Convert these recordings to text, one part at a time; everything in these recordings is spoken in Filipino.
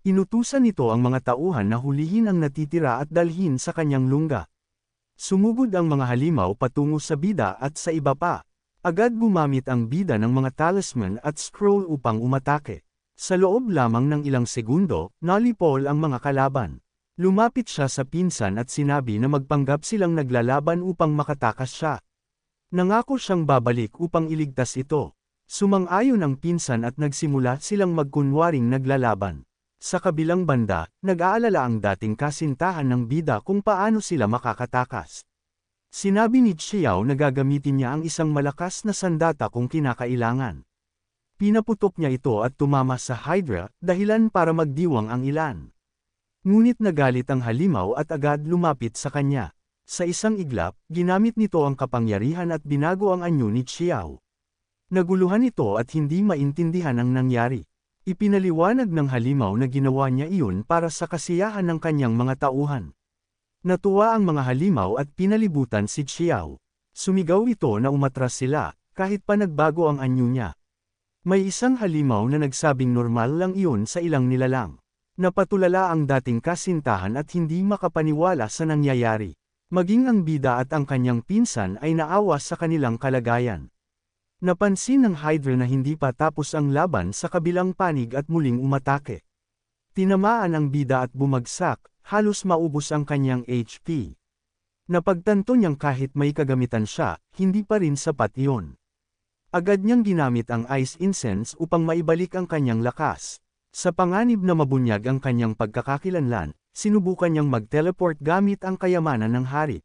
Inutusan nito ang mga tauhan na hulihin ang natitira at dalhin sa kanyang lungga. Sumugod ang mga halimaw patungo sa bida at sa iba pa. Agad gumamit ang bida ng mga talisman at scroll upang umatake. Sa loob lamang ng ilang segundo, nalipol ang mga kalaban. Lumapit siya sa pinsan at sinabi na magpanggap silang naglalaban upang makatakas siya. Nangako siyang babalik upang iligtas ito. Sumang-ayon ang pinsan at nagsimula silang magkunwaring naglalaban. Sa kabilang banda, nag-aalala ang dating kasintahan ng bida kung paano sila makakatakas. Sinabi ni Xiao na gagamitin niya ang isang malakas na sandata kung kinakailangan. Pinaputok niya ito at tumama sa Hydra, dahilan para magdiwang ang ilan. Ngunit nagalit ang halimaw at agad lumapit sa kanya. Sa isang iglap, ginamit nito ang kapangyarihan at binago ang anyo ni Xiao. Naguluhan ito at hindi maintindihan ang nangyari. Ipinaliwanag ng halimaw na ginawa niya iyon para sa kasiyahan ng kanyang mga tauhan. Natuwa ang mga halimaw at pinalibutan si Xiao. Sumigaw ito na umatras sila, kahit pa nagbago ang anyo niya. May isang halimaw na nagsabing normal lang iyon sa ilang nilalang. Napatulala ang dating kasintahan at hindi makapaniwala sa nangyayari. Maging ang bida at ang kanyang pinsan ay naawa sa kanilang kalagayan. Napansin ng Hydra na hindi pa tapos ang laban sa kabilang panig at muling umatake. Tinamaan ang bida at bumagsak, halos maubos ang kanyang HP. Napagtanto niyang kahit may kagamitan siya, hindi pa rin sapat iyon. Agad niyang ginamit ang Ice Incense upang maibalik ang kanyang lakas. Sa panganib na mabunyag ang kanyang pagkakakilanlan, sinubukan niyang mag-teleport gamit ang kayamanan ng hari.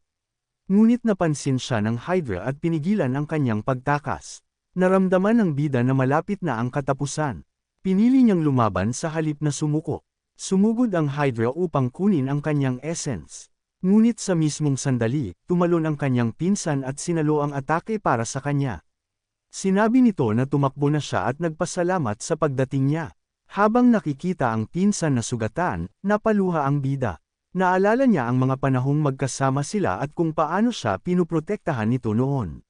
Ngunit napansin siya ng Hydra at pinigilan ang kanyang pagtakas. Naramdaman ng bida na malapit na ang katapusan. Pinili niyang lumaban sa halip na sumuko. Sumugod ang Hydra upang kunin ang kanyang essence. Ngunit sa mismong sandali, tumalon ang kanyang pinsan at sinalo ang atake para sa kanya. Sinabi nito na tumakbo na siya at nagpasalamat sa pagdating niya. Habang nakikita ang pinsan na sugatan, napaluha ang bida. Naalala niya ang mga panahong magkasama sila at kung paano siya pinuprotektahan nito noon.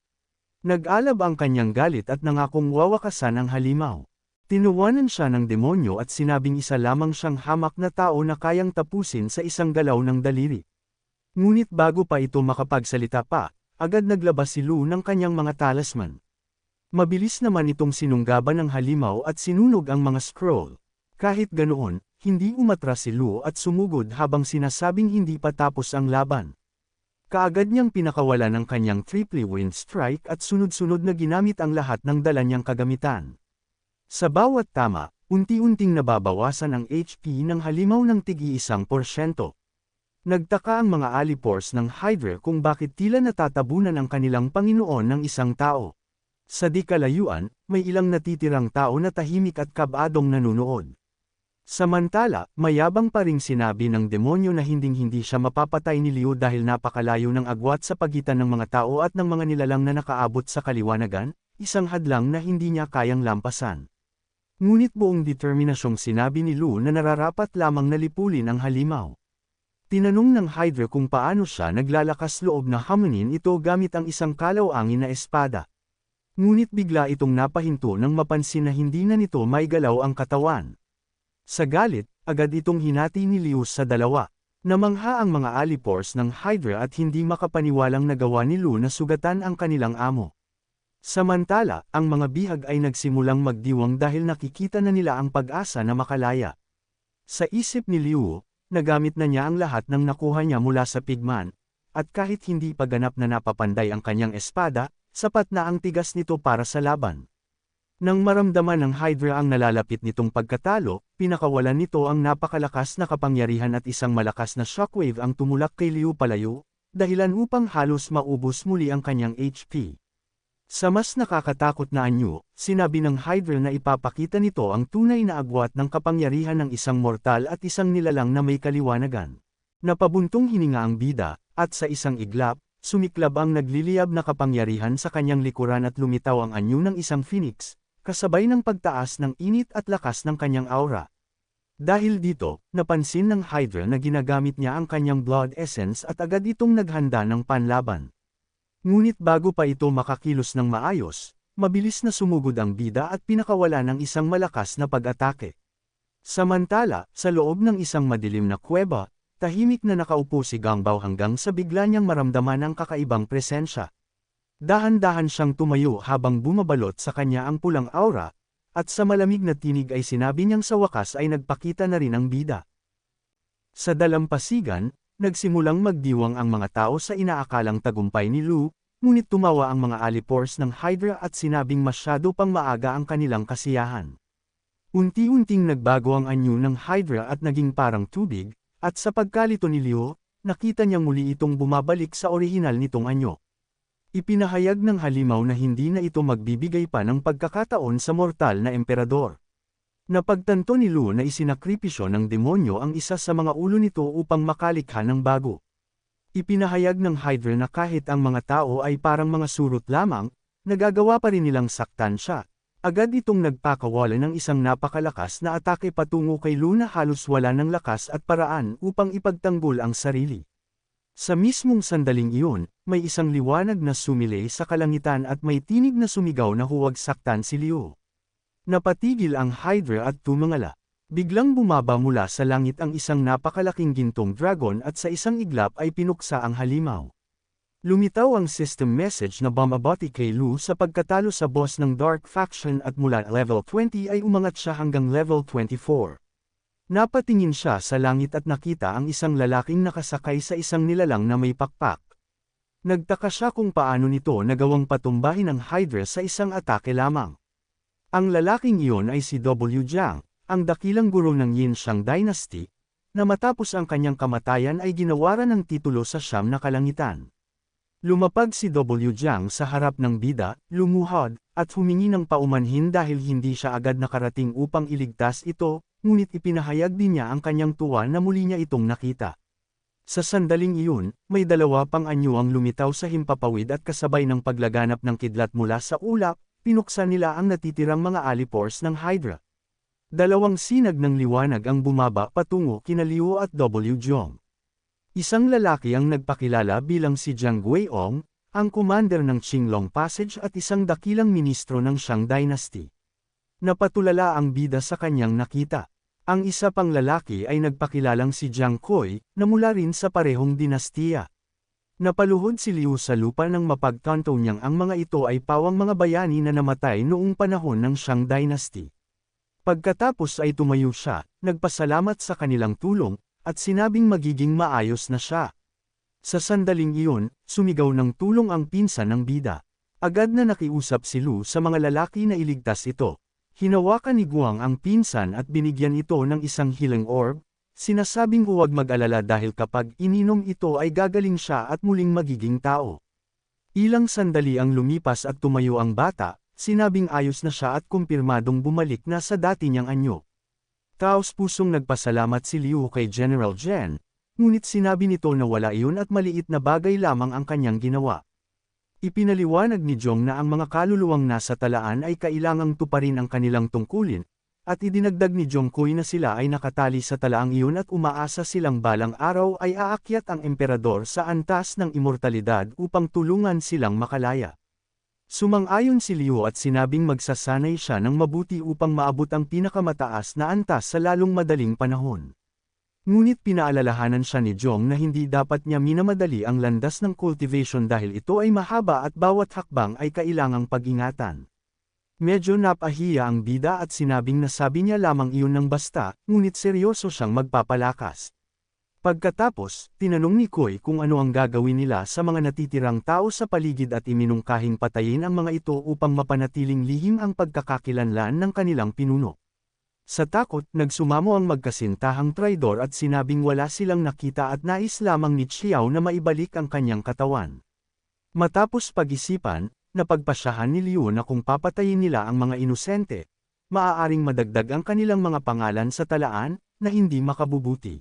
Nag-alab ang kanyang galit at nangakong wawakasan ang halimaw. Tinuwanan siya ng demonyo at sinabing isa lamang siyang hamak na tao na kayang tapusin sa isang galaw ng daliri. Ngunit bago pa ito makapagsalita pa, agad naglabas si Lu ng kanyang mga talisman. Mabilis naman itong sinunggaban ng halimaw at sinunog ang mga scroll. Kahit ganoon, hindi umatras si Lu at sumugod habang sinasabing hindi pa tapos ang laban. Kaagad niyang pinakawala ng kanyang triple wind strike at sunod-sunod na ginamit ang lahat ng dala niyang kagamitan. Sa bawat tama, unti-unting nababawasan ang HP ng halimaw ng tig-1%. Nagtaka ang mga alipors ng Hydra kung bakit tila natatabunan ang kanilang Panginoon ng isang tao. Sa di kalayuan, may ilang natitirang tao na tahimik at kabadong nanunood. Samantala, mayabang pa ring sinabi ng demonyo na hinding-hindi siya mapapatay ni Liu dahil napakalayo ng agwat sa pagitan ng mga tao at ng mga nilalang na nakaabot sa kaliwanagan, isang hadlang na hindi niya kayang lampasan. Ngunit buong determinasyong sinabi ni Lu na nararapat lamang na lipulin ang halimaw. Tinanong ng Hydra kung paano siya naglalakas loob na hamunin ito gamit ang isang kalaw-angin na espada. Ngunit bigla itong napahinto nang mapansin na hindi na nito maigalaw ang katawan. Sa galit, agad itong hinati ni Liu sa dalawa. Namangha ang mga alipors ng Hydra at hindi makapaniwalang nagawa ni Lu na sugatan ang kanilang amo. Samantala, ang mga bihag ay nagsimulang magdiwang dahil nakikita na nila ang pag-asa na makalaya. Sa isip ni Liu, nagamit na niya ang lahat ng nakuha niya mula sa pigman, at kahit hindi pa ganap na napapanday ang kanyang espada, sapat na ang tigas nito para sa laban. Nang maramdaman ng Hydra ang nalalapit nitong pagkatalo, pinakawalan nito ang napakalakas na kapangyarihan at isang malakas na shockwave ang tumulak kay Liu palayo, dahilan upang halos maubos muli ang kanyang HP. Sa mas nakakatakot na anyo, sinabi ng Hydra na ipapakita nito ang tunay na agwat ng kapangyarihan ng isang mortal at isang nilalang na may kaliwanagan. Napabuntong hininga ang bida, at sa isang iglap, sumiklab ang nagliliyab na kapangyarihan sa kanyang likuran at lumitaw ang anyo ng isang phoenix, kasabay ng pagtaas ng init at lakas ng kanyang aura. Dahil dito, napansin ng Hydra na ginagamit niya ang kanyang blood essence at agad itong naghanda ng panlaban. Ngunit bago pa ito makakilos ng maayos, mabilis na sumugod ang bida at pinakawala ng isang malakas na pag-atake. Samantala, sa loob ng isang madilim na kuweba, tahimik na nakaupo si Gangbao hanggang sa bigla niyang maramdaman ang kakaibang presensya. Dahan-dahan siyang tumayo habang bumabalot sa kanya ang pulang aura, at sa malamig na tinig ay sinabi niyang sa wakas ay nagpakita na rin ang bida. Sa dalampasigan, nagsimulang magdiwang ang mga tao sa inaakalang tagumpay ni Lu, ngunit tumawa ang mga alipores ng Hydra at sinabing masyado pang maaga ang kanilang kasiyahan. Unti-unting nagbago ang anyo ng Hydra at naging parang tubig, at sa pagkalito ni Liu, nakita niyang muli itong bumabalik sa orihinal nitong anyo. Ipinahayag ng halimaw na hindi na ito magbibigay pa ng pagkakataon sa mortal na emperador. Napagtanto ni Lu na isinakripisyo ng demonyo ang isa sa mga ulo nito upang makalikha ng bago. Ipinahayag ng Hydra na kahit ang mga tao ay parang mga surot lamang, nagagawa pa rin nilang saktan siya. Agad itong nagpakawala ng isang napakalakas na atake patungo kay Lu na halos wala ng lakas at paraan upang ipagtanggol ang sarili. Sa mismong sandaling iyon, may isang liwanag na sumilay sa kalangitan at may tinig na sumigaw na huwag saktan si Liu. Napatigil ang Hydra at tumangala. Biglang bumaba mula sa langit ang isang napakalaking gintong dragon at sa isang iglap ay pinuksa ang halimaw. Lumitaw ang system message na bumabati kay Lu sa pagkatalo sa boss ng Dark Faction at mula level 20 ay umangat siya hanggang level 24. Napatingin siya sa langit at nakita ang isang lalaking nakasakay sa isang nilalang na may pakpak. Nagtaka siya kung paano nito nagawang patumbahin ang Hydra sa isang atake lamang. Ang lalaking iyon ay si W. Jiang, ang dakilang guro ng Yinxiang Dynasty, na matapos ang kanyang kamatayan ay ginawaran ng titulo sa Siyam na Kalangitan. Lumapag si W. Jiang sa harap ng bida, lumuhod, at humingi ng paumanhin dahil hindi siya agad nakarating upang iligtas ito, ngunit ipinahayag din niya ang kanyang tuwa na muli niya itong nakita. Sa sandaling iyon, may dalawa pang anyo ang lumitaw sa himpapawid at kasabay ng paglaganap ng kidlat mula sa ulap, pinuksan nila ang natitirang mga alipores ng Hydra. Dalawang sinag ng liwanag ang bumaba patungo kina Liu at W. Jiang. Isang lalaki ang nagpakilala bilang si Jiang Guiong, ang commander ng Qinglong Passage at isang dakilang ministro ng Xiang Dynasty. Napatulala ang bida sa kanyang nakita. Ang isa pang lalaki ay nagpakilalang si Jiang Kui, na mula rin sa parehong dinastiya. Napaluhod si Liu sa lupa nang mapagtanto niyang ang mga ito ay pawang mga bayani na namatay noong panahon ng Xiang Dynasty. Pagkatapos ay tumayo siya, nagpasalamat sa kanilang tulong, at sinabing magiging maayos na siya. Sa sandaling iyon, sumigaw ng tulong ang pinsan ng bida. Agad na nakiusap si Lu sa mga lalaki na iligtas ito. Hinawakan ni Guang ang pinsan at binigyan ito ng isang healing orb, sinasabing huwag mag-alala dahil kapag ininom ito ay gagaling siya at muling magiging tao. Ilang sandali ang lumipas at tumayo ang bata, sinabing ayos na siya at kumpirmadong bumalik na sa dati niyang anyo. Taos-pusong nagpasalamat si Liu kay General Zhen, ngunit sinabi nito na wala iyon at maliit na bagay lamang ang kanyang ginawa. Ipinaliwanag ni Jiang na ang mga kaluluwang nasa talaan ay kailangang tuparin ang kanilang tungkulin, at idinagdag ni Jiang Kui na sila ay nakatali sa talaang iyon at umaasa silang balang araw ay aakyat ang emperador sa antas ng immortalidad upang tulungan silang makalaya. Sumang-ayon si Liu at sinabing magsasanay siya ng mabuti upang maabot ang pinakamataas na antas sa lalong madaling panahon. Ngunit pinaalalahanan siya ni Jiang na hindi dapat niya minamadali ang landas ng cultivation dahil ito ay mahaba at bawat hakbang ay kailangang pag-ingatan. Medyo napahiya ang bida at sinabing nasabi niya lamang iyon ng basta, ngunit seryoso siyang magpapalakas. Pagkatapos, tinanong ni Kui kung ano ang gagawin nila sa mga natitirang tao sa paligid at iminungkahing patayin ang mga ito upang mapanatiling lihim ang pagkakakilanlan ng kanilang pinuno. Sa takot, nagsumamo ang magkasintahang traidor at sinabing wala silang nakita at nais lamang ni Xiao na maibalik ang kanyang katawan. Matapos pag-isipan, napagpasyahan ni Liu na kung papatayin nila ang mga inosente, maaaring madagdag ang kanilang mga pangalan sa talaan, na hindi makabubuti.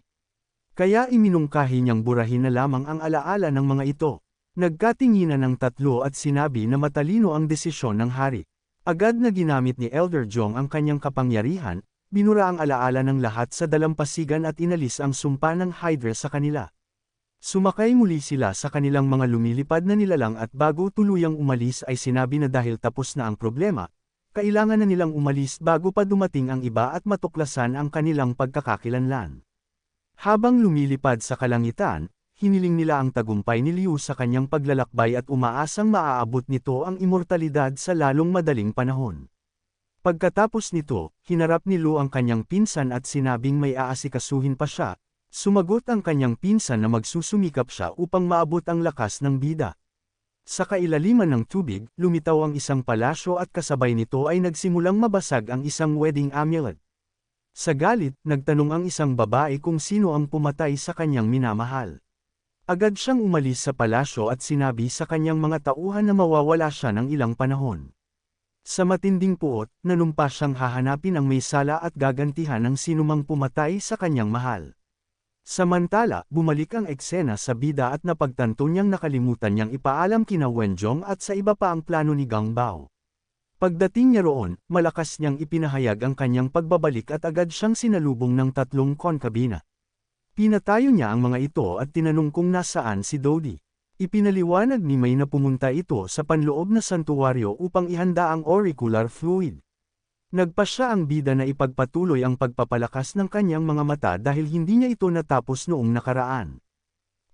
Kaya iminungkahi niyang burahin na lamang ang alaala ng mga ito. Nagkatinginan ng tatlo at sinabi na matalino ang desisyon ng hari. Agad na ginamit ni Elder Jiang ang kanyang kapangyarihan, binura ang alaala ng lahat sa dalampasigan at inalis ang sumpa ng Hydra sa kanila. Sumakay muli sila sa kanilang mga lumilipad na nilalang at bago tuluyang umalis ay sinabi na dahil tapos na ang problema, kailangan na nilang umalis bago pa dumating ang iba at matuklasan ang kanilang pagkakakilanlan. Habang lumilipad sa kalangitan, hiniling nila ang tagumpay ni Liu sa kanyang paglalakbay at umaasang maaabot nito ang immortalidad sa lalong madaling panahon. Pagkatapos nito, hinarap ni Liu ang kanyang pinsan at sinabing may aasikasuhin pa siya. Sumagot ang kanyang pinsan na magsusumikap siya upang maabot ang lakas ng bida. Sa kailaliman ng tubig, lumitaw ang isang palasyo at kasabay nito ay nagsimulang mabasag ang isang wedding amulet. Sa galit, nagtanong ang isang babae kung sino ang pumatay sa kanyang minamahal. Agad siyang umalis sa palasyo at sinabi sa kanyang mga tauhan na mawawala siya ng ilang panahon. Sa matinding puot, nanumpa siyang hahanapin ang may sala at gagantihan ng sinumang pumatay sa kanyang mahal. Samantala, bumalik ang eksena sa bida at napagtanto niyang nakalimutan niyang ipaalam kina Wenjong at sa iba pa ang plano ni Gang Bao. Pagdating niya roon, malakas niyang ipinahayag ang kanyang pagbabalik at agad siyang sinalubong ng 3 konkabina. Pinatayo niya ang mga ito at tinanong kung nasaan si Dodi. Ipinaliwanag ni May na pumunta ito sa panloob na santuwaryo upang ihanda ang auricular fluid. Nagpasya ang bida na ipagpatuloy ang pagpapalakas ng kanyang mga mata dahil hindi niya ito natapos noong nakaraan.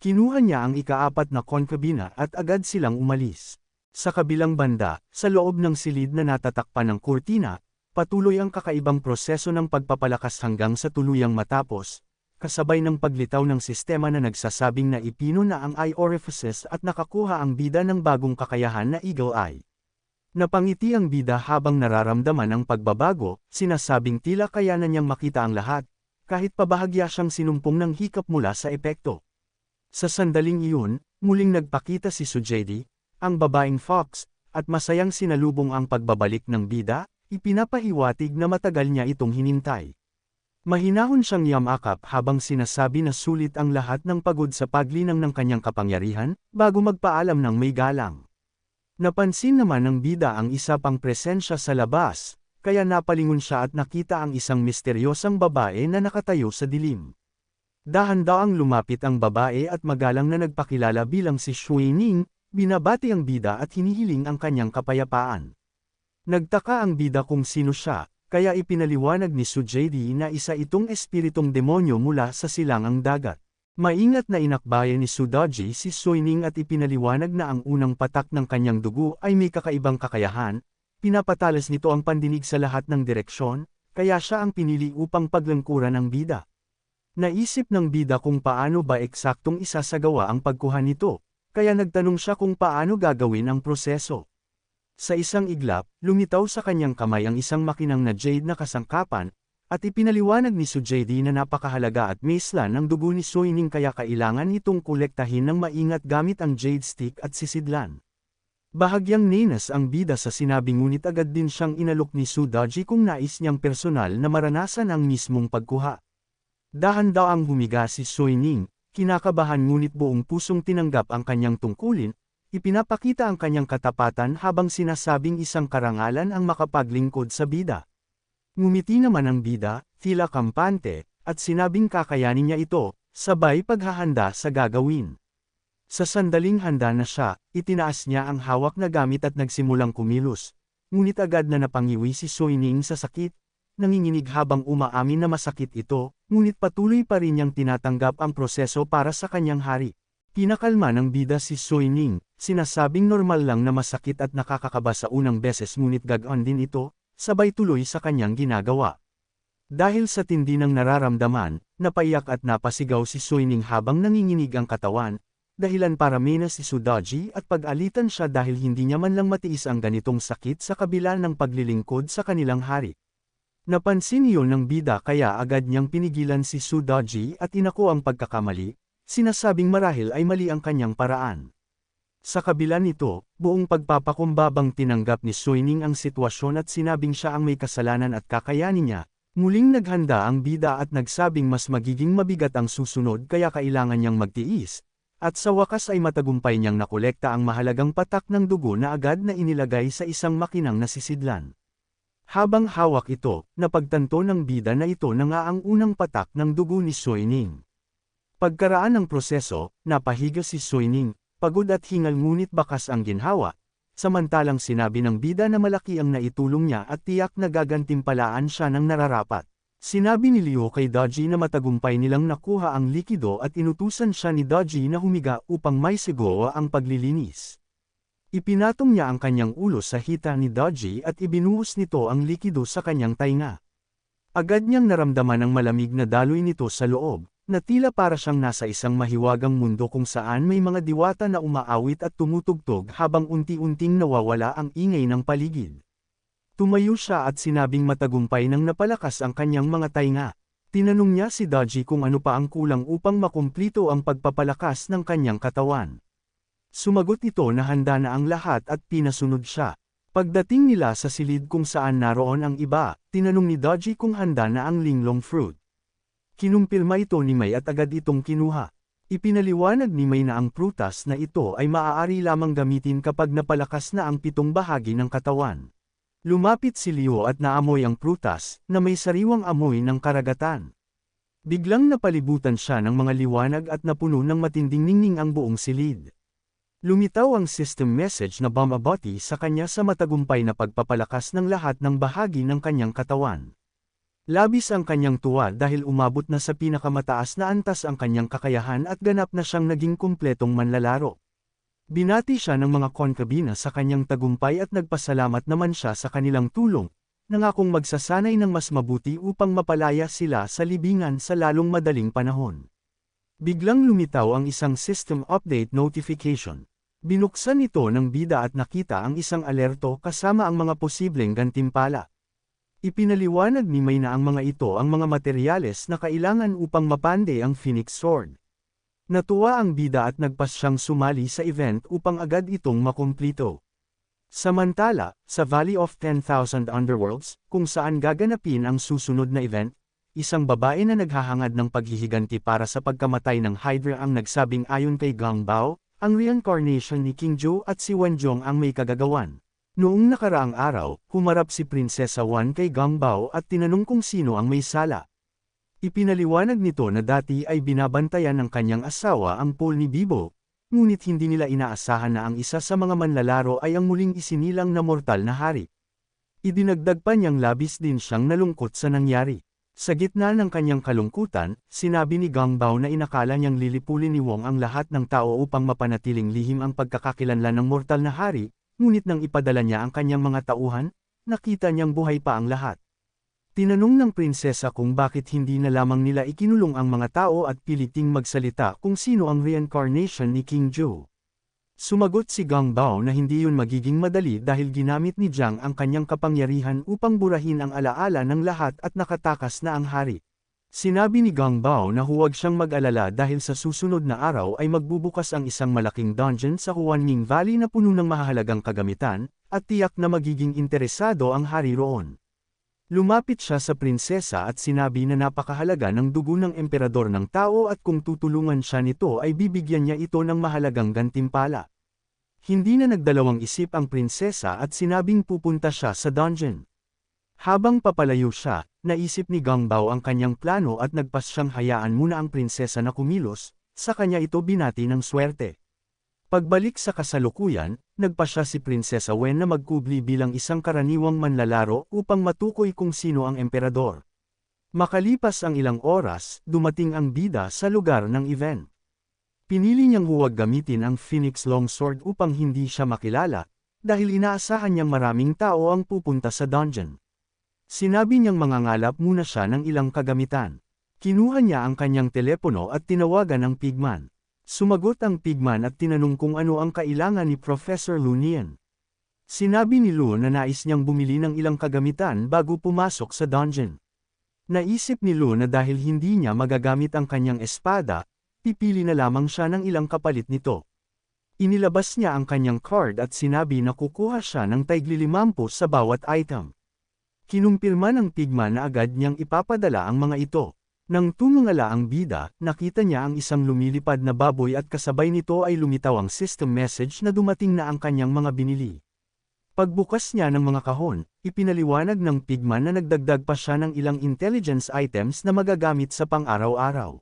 Kinuha niya ang ika-4 na konkabina at agad silang umalis. Sa kabilang banda, sa loob ng silid na natatakpan ng kurtina, patuloy ang kakaibang proseso ng pagpapalakas hanggang sa tuluyang matapos, kasabay ng paglitaw ng sistema na nagsasabing na ipino na ang eye orifices at nakakuha ang bida ng bagong kakayahan na Eagle Eye. Napangiti ang bida habang nararamdaman ang pagbabago, sinasabing tila kayanan niyang makita ang lahat, kahit pabahagya siyang sinumpong ng hikap mula sa epekto. Sa sandaling iyon, muling nagpakita si Sujedi, ang babaeng fox, at masayang sinalubong ang pagbabalik ng bida, ipinapahiwatig na matagal niya itong hinintay. Mahinahon siyang yamakap habang sinasabi na sulit ang lahat ng pagod sa paglinang ng kanyang kapangyarihan, bago magpaalam ng may galang. Napansin naman ng bida ang isa pang presensya sa labas, kaya napalingon siya at nakita ang isang misteryosang babae na nakatayo sa dilim. Dahan-daang lumapit ang babae at magalang na nagpakilala bilang si Shui Ning, binabati ang bida at hinihiling ang kanyang kapayapaan. Nagtaka ang bida kung sino siya, kaya ipinaliwanag ni Sujedi na isa itong espiritong demonyo mula sa silangang dagat. Maingat na inakbayan ni Sudaji si Suining at ipinaliwanag na ang unang patak ng kanyang dugo ay may kakaibang kakayahan, pinapatalas nito ang pandinig sa lahat ng direksyon, kaya siya ang pinili upang paglangkuran ng bida. Naisip ng bida kung paano ba eksaktong isasagawa ang pagkuha nito, kaya nagtanong siya kung paano gagawin ang proseso. Sa isang iglap, lumitaw sa kanyang kamay ang isang makinang na jade na kasangkapan, at ipinaliwanag ni Sujedi na napakahalaga at maislan ng dugo ni Suining kaya kailangan itong kolektahin ng maingat gamit ang jade stick at sisidlan. Bahagyang ninas ang bida sa sinabi ngunit agad din siyang inalok ni Sudaji kung nais niyang personal na maranasan ang mismong pagkuha. Dahan-daang humiga si Suining, kinakabahan ngunit buong pusong tinanggap ang kanyang tungkulin, ipinapakita ang kanyang katapatan habang sinasabing isang karangalan ang makapaglingkod sa bida. Ngumiti naman ang bida, tila kampante, at sinabing kakayanin niya ito, sabay paghahanda sa gagawin. Sa sandaling handa na siya, itinaas niya ang hawak na gamit at nagsimulang kumilos, ngunit agad na napangiwi si Suining sa sakit, nanginginig habang umaamin na masakit ito, ngunit patuloy pa rin niyang tinatanggap ang proseso para sa kanyang hari. Pinakalma ng bida si Suining, sinasabing normal lang na masakit at nakakakaba sa unang beses ngunit gagaan din ito, sabay tuloy sa kanyang ginagawa. Dahil sa tindi ng nararamdaman, napaiyak at napasigaw si Suining habang nanginginig ang katawan, dahilan para mina si Sudaji at pag-alitan siya dahil hindi niya man lang matiis ang ganitong sakit sa kabila ng paglilingkod sa kanilang hari. Napansin iyon ng bida kaya agad niyang pinigilan si Sudaji at inako ang pagkakamali, sinasabing marahil ay mali ang kanyang paraan. Sa kabila nito, buong pagpapakumbabang tinanggap ni Suining ang sitwasyon at sinabing siya ang may kasalanan at kakayanin niya, muling naghanda ang bida at nagsabing mas magiging mabigat ang susunod kaya kailangan niyang magtiis, at sa wakas ay matagumpay niyang nakolekta ang mahalagang patak ng dugo na agad na inilagay sa isang makinang nasisidlan. Habang hawak ito, napagtanto ng bida na ito na nga ang unang patak ng dugo ni Suining. Pagkaraan ng proseso, napahiga si Suining, pagod at hingal ngunit bakas ang ginhawa, samantalang sinabi ng bida na malaki ang naitulong niya at tiyak na gagantimpalaan siya ng nararapat. Sinabi ni Leo kay Dodgy na matagumpay nilang nakuha ang likido at inutusan siya ni Dodgy na humiga upang may sigawa ang paglilinis. Ipinatong niya ang kanyang ulo sa hita ni Dodgy at ibinuhos nito ang likido sa kanyang tainga. Agad niyang naramdaman ang malamig na daloy nito sa loob, na tila para siyang nasa isang mahiwagang mundo kung saan may mga diwata na umaawit at tumutugtog habang unti-unting nawawala ang ingay ng paligid. Tumayo siya at sinabing matagumpay nang napalakas ang kanyang mga tainga. Tinanong niya si Dodgy kung ano pa ang kulang upang makumplito ang pagpapalakas ng kanyang katawan. Sumagot ito na handa na ang lahat at pinasunod siya. Pagdating nila sa silid kung saan naroon ang iba, tinanong ni Dodgy kung handa na ang linglong fruit. Kinumpirma ito ni May at agad itong kinuha. Ipinaliwanag ni May na ang prutas na ito ay maaari lamang gamitin kapag napalakas na ang 7 bahagi ng katawan. Lumapit si Leo at naamoy ang prutas, na may sariwang amoy ng karagatan. Biglang napalibutan siya ng mga liwanag at napuno ng matinding ningning ang buong silid. Lumitaw ang system message na bumabati sa kanya sa matagumpay na pagpapalakas ng lahat ng bahagi ng kanyang katawan. Labis ang kanyang tuwa dahil umabot na sa pinakamataas na antas ang kanyang kakayahan at ganap na siyang naging kumpletong manlalaro. Binati siya ng mga konkabina sa kanyang tagumpay at nagpasalamat naman siya sa kanilang tulong, nangakong magsasanay ng mas mabuti upang mapalaya sila sa libingan sa lalong madaling panahon. Biglang lumitaw ang isang system update notification. Binuksan ito ng bida at nakita ang isang alerto kasama ang mga posibleng gantimpala. Ipinaliwanag ni May na ang mga ito ang mga materyales na kailangan upang mapande ang Phoenix Sword. Natuwa ang bida at nagpas siyang sumali sa event upang agad itong makumplito. Samantala, sa Valley of 10,000 Underworlds, kung saan gaganapin ang susunod na event, isang babae na naghahangad ng paghihiganti para sa pagkamatay ng Hydra ang nagsabing ayon kay Gang Bao, ang reincarnation ni King Zhou at si Wenjong ang may kagagawan. Noong nakaraang araw, humarap si Prinsesa Wan kay Gang Bao at tinanong kung sino ang may sala. Ipinaliwanag nito na dati ay binabantayan ng kanyang asawa ang pool ni Bibo, ngunit hindi nila inaasahan na ang isa sa mga manlalaro ay ang muling isinilang na mortal na hari. Idinagdag pa niyang labis din siyang nalungkot sa nangyari. Sa gitna ng kanyang kalungkutan, sinabi ni Gang Bao na inakala niyang lilipulin ni Wong ang lahat ng tao upang mapanatiling lihim ang pagkakakilanlan ng mortal na hari, ngunit nang ipadala niya ang kanyang mga tauhan, nakita niyang buhay pa ang lahat. Tinanong ng prinsesa kung bakit hindi na lamang nila ikinulong ang mga tao at piliting magsalita kung sino ang reincarnation ni King Zhou. Sumagot si Gang Bao na hindi yun magiging madali dahil ginamit ni Jiang ang kanyang kapangyarihan upang burahin ang alaala ng lahat at nakatakas na ang hari. Sinabi ni Gang Bao na huwag siyang mag-alala dahil sa susunod na araw ay magbubukas ang isang malaking dungeon sa Huanming Valley na puno ng mahahalagang kagamitan, at tiyak na magiging interesado ang hari roon. Lumapit siya sa prinsesa at sinabi na napakahalaga ng dugo ng emperador ng tao at kung tutulungan siya nito ay bibigyan niya ito ng mahalagang gantimpala. Hindi na nagdalawang isip ang prinsesa at sinabing pupunta siya sa dungeon. Habang papalayo siya, naisip ni Gang Bao ang kanyang plano at nagpas siyang hayaan muna ang prinsesa na kumilos, sa kanya ito binati ng swerte. Pagbalik sa kasalukuyan, nagpa siya si Prinsesa Wen na magkubli bilang isang karaniwang manlalaro upang matukoy kung sino ang emperador. Makalipas ang ilang oras, dumating ang bida sa lugar ng event. Pinili niyang huwag gamitin ang Phoenix Longsword upang hindi siya makilala, dahil inaasahan niyang maraming tao ang pupunta sa dungeon. Sinabi niyang mangangalap muna siya ng ilang kagamitan. Kinuha niya ang kanyang telepono at tinawagan ang pigman. Sumagot ang pigman at tinanong kung ano ang kailangan ni Professor Lu Nian. Sinabi ni Lu na nais niyang bumili ng ilang kagamitan bago pumasok sa dungeon. Naisip ni Lu na dahil hindi niya magagamit ang kanyang espada, pipili na lamang siya ng ilang kapalit nito. Inilabas niya ang kanyang card at sinabi na kukuha siya ng tig-50 sa bawat item. Kinumpirma ng pigman na agad niyang ipapadala ang mga ito. Nang tumingala ang bida, nakita niya ang isang lumilipad na baboy at kasabay nito ay lumitaw ang system message na dumating na ang kanyang mga binili. Pagbukas niya ng mga kahon, ipinaliwanag ng pigman na nagdagdag pa siya ng ilang intelligence items na magagamit sa pang-araw-araw.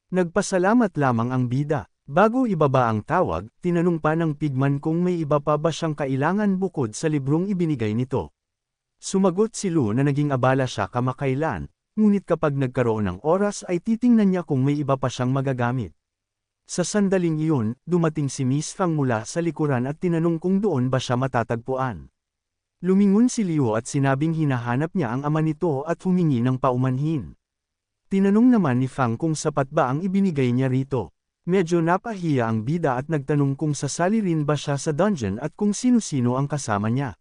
Nagpasalamat lamang ang bida. Bago ibaba ang tawag, tinanong pa ng pigman kung may iba pa ba siyang kailangan bukod sa librong ibinigay nito. Sumagot si Lu na naging abala siya kamakailan, ngunit kapag nagkaroon ng oras ay titingnan niya kung may iba pa siyang magagamit. Sa sandaling iyon, dumating si Miss Fang mula sa likuran at tinanong kung doon ba siya matatagpuan. Lumingon si Liu at sinabing hinahanap niya ang ama nito at humingi ng paumanhin. Tinanong naman ni Fang kung sapat ba ang ibinigay niya rito. Medyo napahiya ang bida at nagtanong kung sasali rin ba siya sa dungeon at kung sino-sino ang kasama niya.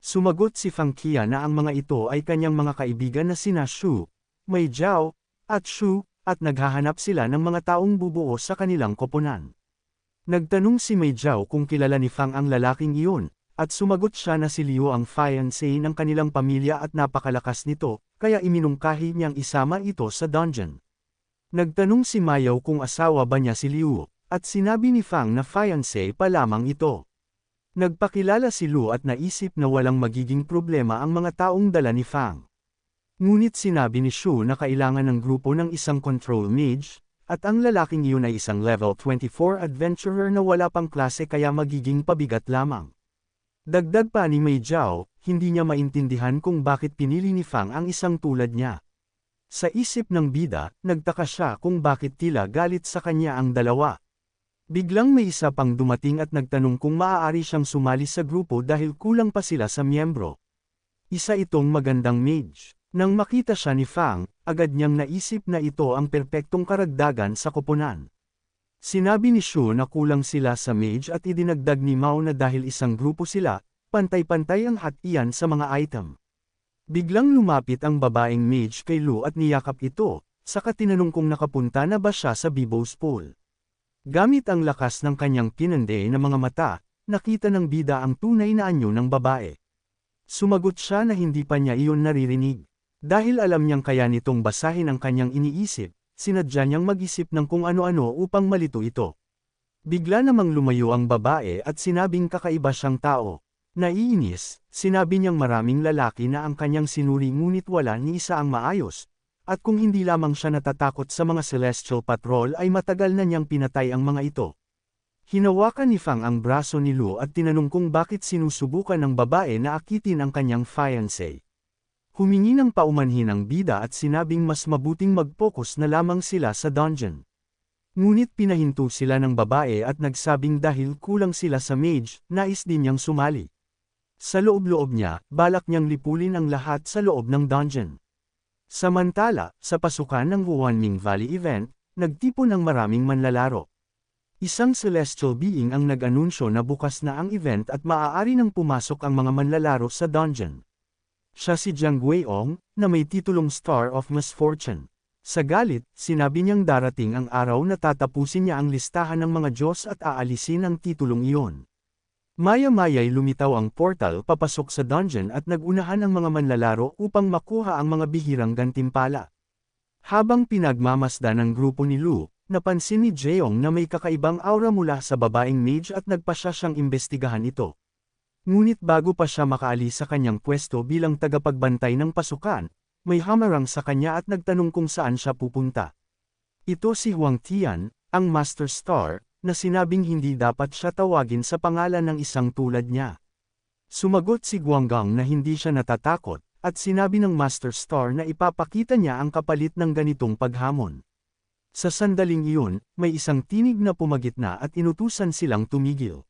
Sumagot si Fang Qia na ang mga ito ay kanyang mga kaibigan na sina Shu, Mei Jiao, at Shu, at naghahanap sila ng mga taong bubuo sa kanilang koponan. Nagtanong si Mei Jiao kung kilala ni Fang ang lalaking iyon, at sumagot siya na si Liu ang fiancé ng kanilang pamilya at napakalakas nito, kaya iminungkahi niyang isama ito sa dungeon. Nagtanong si Mayaw kung asawa ba niya si Liu, at sinabi ni Fang na fiancé pa lamang ito. Nagpakilala si Lu at naisip na walang magiging problema ang mga taong dala ni Fang. Ngunit sinabi ni Shu na kailangan ng grupo ng isang control mage, at ang lalaking iyon ay isang level 24 adventurer na wala pang klase kaya magiging pabigat lamang. Dagdag pa ni Mei Jiao, hindi niya maintindihan kung bakit pinili ni Fang ang isang tulad niya. Sa isip ng bida, nagtaka siya kung bakit tila galit sa kanya ang dalawa. Biglang may isa pang dumating at nagtanong kung maaari siyang sumali sa grupo dahil kulang pa sila sa miyembro. Isa itong magandang mage. Nang makita siya ni Fang, agad niyang naisip na ito ang perpektong karagdagan sa koponan. Sinabi ni Shu na kulang sila sa mage at idinagdag ni Mao na dahil isang grupo sila, pantay-pantay ang hatian sa mga item. Biglang lumapit ang babaeng mage kay Lu at niyakap ito, saka tinanong kung nakapunta na ba siya sa Bibo's Pool. Gamit ang lakas ng kanyang pinande na mga mata, nakita ng bida ang tunay na anyo ng babae. Sumagot siya na hindi pa niya iyon naririnig. Dahil alam niyang kaya nitong basahin ang kanyang iniisip, sinadya niyang mag-isip ng kung ano-ano upang malito ito. Bigla namang lumayo ang babae at sinabing kakaiba siyang tao. Naiinis, sinabi niyang maraming lalaki na ang kanyang sinuri ngunit wala ni isa ang maayos, at kung hindi lamang siya natatakot sa mga celestial patrol ay matagal na niyang pinatay ang mga ito. Hinawakan ni Fang ang braso ni Lu at tinanong kung bakit sinusubukan ng babae na akitin ang kanyang fiancé. Humingi ng paumanhin ang bida at sinabing mas mabuting mag-focus na lamang sila sa dungeon. Ngunit pinahinto sila ng babae at nagsabing dahil kulang sila sa mage, nais din niyang sumali. Sa loob-loob niya, balak niyang lipulin ang lahat sa loob ng dungeon. Samantala, sa pasukan ng Huanming Valley event, nagtipon ang maraming manlalaro. Isang celestial being ang nag-anunsyo na bukas na ang event at maaari nang pumasok ang mga manlalaro sa dungeon. Siya si Jiang Guiong, na may titulong Star of Misfortune. Sa galit, sinabi niyang darating ang araw na tatapusin niya ang listahan ng mga Diyos at aalisin ang titulong iyon. Maya-maya'y lumitaw ang portal papasok sa dungeon at nagunahan ang mga manlalaro upang makuha ang mga bihirang gantimpala. Habang pinagmamasdan ng grupo ni Lu, napansin ni Jeong na may kakaibang aura mula sa babaeng mage at nagpasya siyang imbestigahan ito. Ngunit bago pa siya makaalis sa kanyang pwesto bilang tagapagbantay ng pasukan, may hamarang sa kanya at nagtanong kung saan siya pupunta. Ito si Huang Tian, ang Master Star, na sinabing hindi dapat siya tawagin sa pangalan ng isang tulad niya. Sumagot si Guanggang na hindi siya natatakot, at sinabi ng Master Star na ipapakita niya ang kapalit ng ganitong paghamon. Sa sandaling iyon, may isang tinig na pumagitna at inutusan silang tumigil.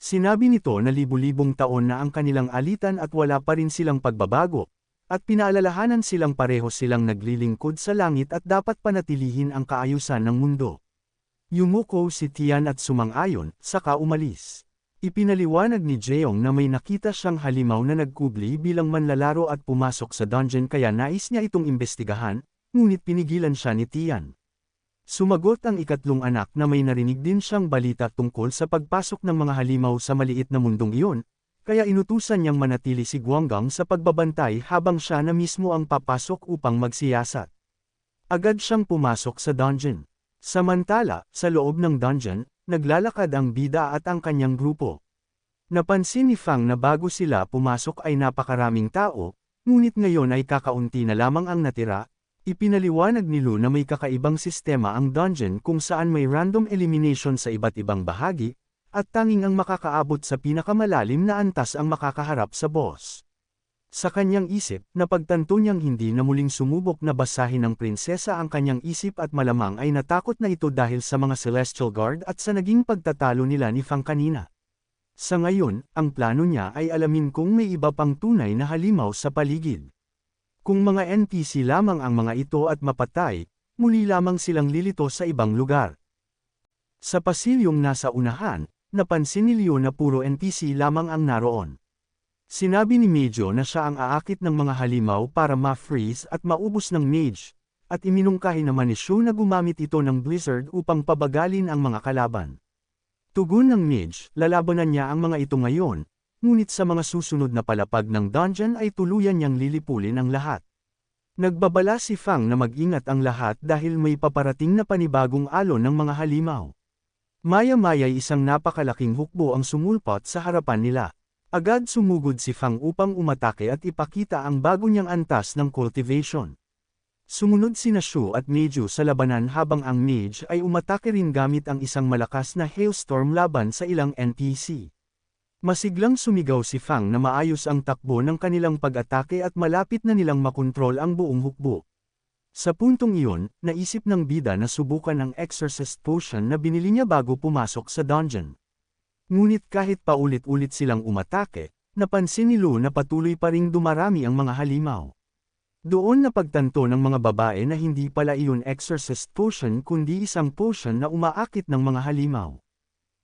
Sinabi nito na libu-libong taon na ang kanilang alitan at wala pa rin silang pagbabago, at pinaalalahanan silang pareho silang naglilingkod sa langit at dapat panatilihin ang kaayusan ng mundo. Yumuko si Tian at sumang-ayon, saka umalis. Ipinaliwanag ni Jeong na may nakita siyang halimaw na nagkubli bilang manlalaro at pumasok sa dungeon kaya nais niya itong imbestigahan, ngunit pinigilan siya ni Tian. Sumagot ang ikatlong anak na may narinig din siyang balita tungkol sa pagpasok ng mga halimaw sa maliit na mundong iyon, kaya inutusan niyang manatili si Guanggang sa pagbabantay habang siya na mismo ang papasok upang magsiyasat. Agad siyang pumasok sa dungeon. Samantala, sa loob ng dungeon, naglalakad ang bida at ang kanyang grupo. Napansin ni Fang na bago sila pumasok ay napakaraming tao, ngunit ngayon ay kakaunti na lamang ang natira, Ipinaliwanag ni Lu na may kakaibang sistema ang dungeon kung saan may random elimination sa iba't ibang bahagi, at tanging ang makakaabot sa pinakamalalim na antas ang makakaharap sa boss. Sa kanyang isip, napagtanto niyang hindi na muling sumubok na basahin ng prinsesa ang kanyang isip at malamang ay natakot na ito dahil sa mga Celestial Guard at sa naging pagtatalo nila ni Fang kanina. Sa ngayon, ang plano niya ay alamin kung may iba pang tunay na halimaw sa paligid. Kung mga NPC lamang ang mga ito at mapatay, muli lamang silang lilito sa ibang lugar. Sa pasilyong nasa unahan, napansin ni Leo na puro NPC lamang ang naroon. Sinabi ni Medyo na siya ang aakit ng mga halimaw para ma-freeze at maubos ng mage, at iminungkahi naman ni Shu na gumamit ito ng blizzard upang pabagalin ang mga kalaban. Tugon ng mage, lalabanan niya ang mga ito ngayon, ngunit sa mga susunod na palapag ng dungeon ay tuluyan niyang lilipulin ang lahat. Nagbabala si Fang na mag-ingat ang lahat dahil may paparating na panibagong alon ng mga halimaw. Maya-maya'y isang napakalaking hukbo ang sumulpot sa harapan nila. Agad sumugod si Fang upang umatake at ipakita ang bago niyang antas ng cultivation. Sumunod sina Shu at Meiju sa labanan habang ang mage ay umatake rin gamit ang isang malakas na hailstorm laban sa ilang NPC. Masiglang sumigaw si Fang na maayos ang takbo ng kanilang pag-atake at malapit na nilang makontrol ang buong hukbo. Sa puntong iyon, naisip ng bida na subukan ang Exorcist Potion na binili niya bago pumasok sa dungeon. Ngunit kahit paulit-ulit silang umatake, napansin ni Lu na patuloy pa ring dumarami ang mga halimaw. Doon napagtanto ng mga babae na hindi pala iyon Exorcist Potion kundi isang potion na umaakit ng mga halimaw.